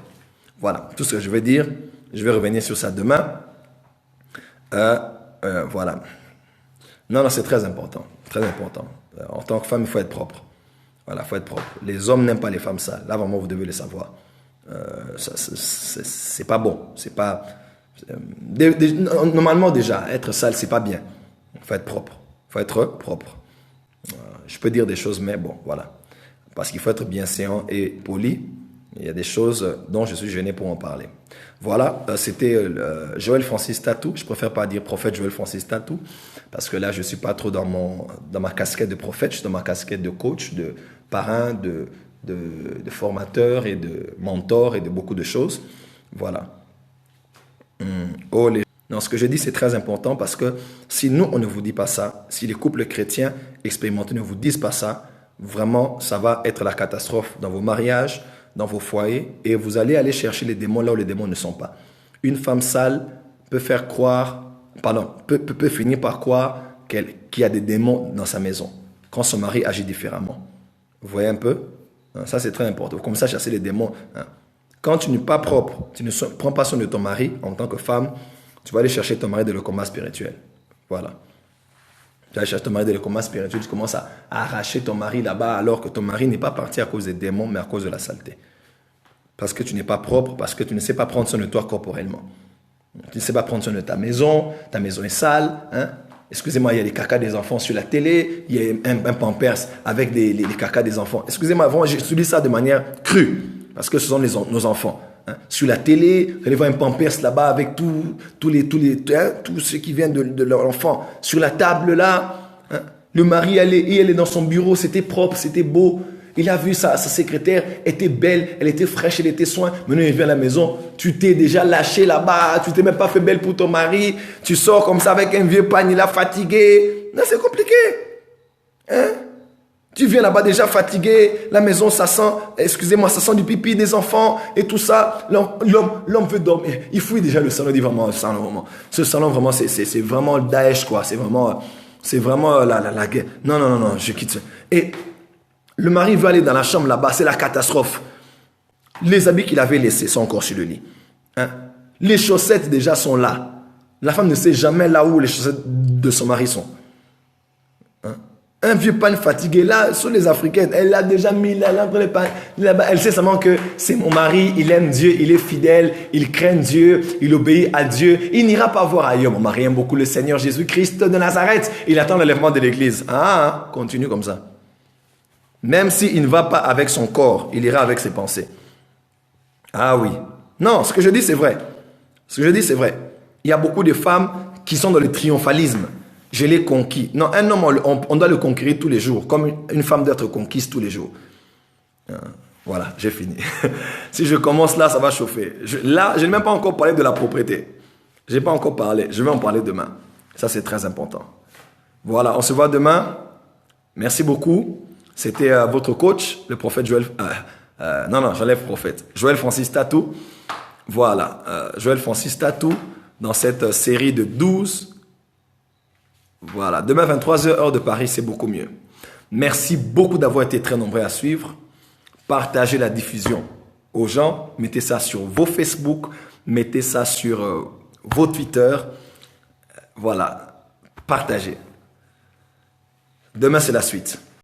Voilà, tout ce que je veux dire. Je vais revenir sur ça demain. Voilà. Non, c'est très important. Très important. En tant que femme, il faut être propre. Voilà, il faut être propre. Les hommes n'aiment pas les femmes sales. Là, vraiment, vous devez le savoir. C'est pas bon. C'est pas... normalement, déjà, être sale, c'est pas bien. Il faut être propre. Il faut être propre. Je peux dire des choses, mais bon, voilà. Parce qu'il faut être bienséant et poli. Il y a des choses dont je suis gêné pour en parler. Voilà, c'était Joël Francis Tatou. Je préfère pas dire prophète Joël Francis Tatou, parce que là, je suis pas trop dans ma casquette de prophète, je suis dans ma casquette de coach, de parrain, de formateur et de mentor et de beaucoup de choses. Voilà. Non, ce que je dis, c'est très important parce que si nous, on ne vous dit pas ça, si les couples chrétiens expérimentés ne vous disent pas ça, vraiment, ça va être la catastrophe dans vos mariages, dans vos foyers, et vous allez aller chercher les démons là où les démons ne sont pas. Une femme sale peut finir par croire qu'il y a des démons dans sa maison, quand son mari agit différemment. Vous voyez un peu? Ça, c'est très important. Comme ça, chasser les démons. Quand tu n'es pas propre, tu ne prends pas soin de ton mari en tant que femme, tu vas aller chercher ton mari dans le coma spirituel. Voilà. Tu vas aller chercher ton mari dans le coma spirituel, tu commences à arracher ton mari là-bas alors que ton mari n'est pas parti à cause des démons, mais à cause de la saleté. Parce que tu n'es pas propre, parce que tu ne sais pas prendre soin de toi corporellement. Tu ne sais pas prendre soin de ta maison est sale. Excusez-moi, il y a les cacas des enfants sur la télé, il y a un pampers avec les cacas des enfants. Excusez-moi, avant, j'ai suivi ça de manière crue, parce que ce sont nos enfants. Sur la télé, vous allez voir un pampers là-bas avec tout ce qui vient de l'enfant. Sur la table là, le mari, elle est dans son bureau, c'était propre, c'était beau. Il a vu sa secrétaire, était belle, elle était fraîche, elle était soin. Maintenant, il vient à la maison, tu t'es déjà lâché là-bas, tu t'es même pas fait belle pour ton mari, tu sors comme ça avec un vieux pagne, il a fatigué. Non, c'est compliqué. Tu viens là-bas déjà fatigué, la maison, ça sent du pipi des enfants et tout ça. L'homme veut dormir. Il fouille déjà le salon, il dit vraiment, ce salon, vraiment, c'est vraiment le Daesh, quoi. C'est vraiment la guerre. Non, je quitte ça. Et le mari veut aller dans la chambre là-bas, c'est la catastrophe. Les habits qu'il avait laissés sont encore sur le lit. Les chaussettes déjà sont là. La femme ne sait jamais là où les chaussettes de son mari sont. Un vieux pan fatigué, là, sur les Africaines, elle a déjà mis entre les pains là-bas. Elle sait seulement que c'est mon mari, il aime Dieu, il est fidèle, il craint Dieu, il obéit à Dieu. Il n'ira pas voir ailleurs. Mon mari aime beaucoup le Seigneur Jésus-Christ de Nazareth. Il attend l'enlèvement de l'église. Continue comme ça. Même s'il ne va pas avec son corps, il ira avec ses pensées. Ah oui. Non, ce que je dis, c'est vrai. Il y a beaucoup de femmes qui sont dans le triomphalisme. Je l'ai conquis. Non, un homme, on doit le conquérir tous les jours, comme une femme doit être conquise tous les jours. Voilà, j'ai fini. Si je commence là, ça va chauffer. Là, je n'ai même pas encore parlé de la propriété. Je n'ai pas encore parlé. Je vais en parler demain. Ça, c'est très important. Voilà, on se voit demain. Merci beaucoup. C'était votre coach, le prophète Joël... non, j'enlève prophète. Joël Francis Tatou. Voilà, Joël Francis Tatou dans cette série de 12. Voilà, demain 23h, heure de Paris, c'est beaucoup mieux. Merci beaucoup d'avoir été très nombreux à suivre. Partagez la diffusion aux gens. Mettez ça sur vos Facebook. Mettez ça sur vos Twitter. Voilà, partagez. Demain, c'est la suite.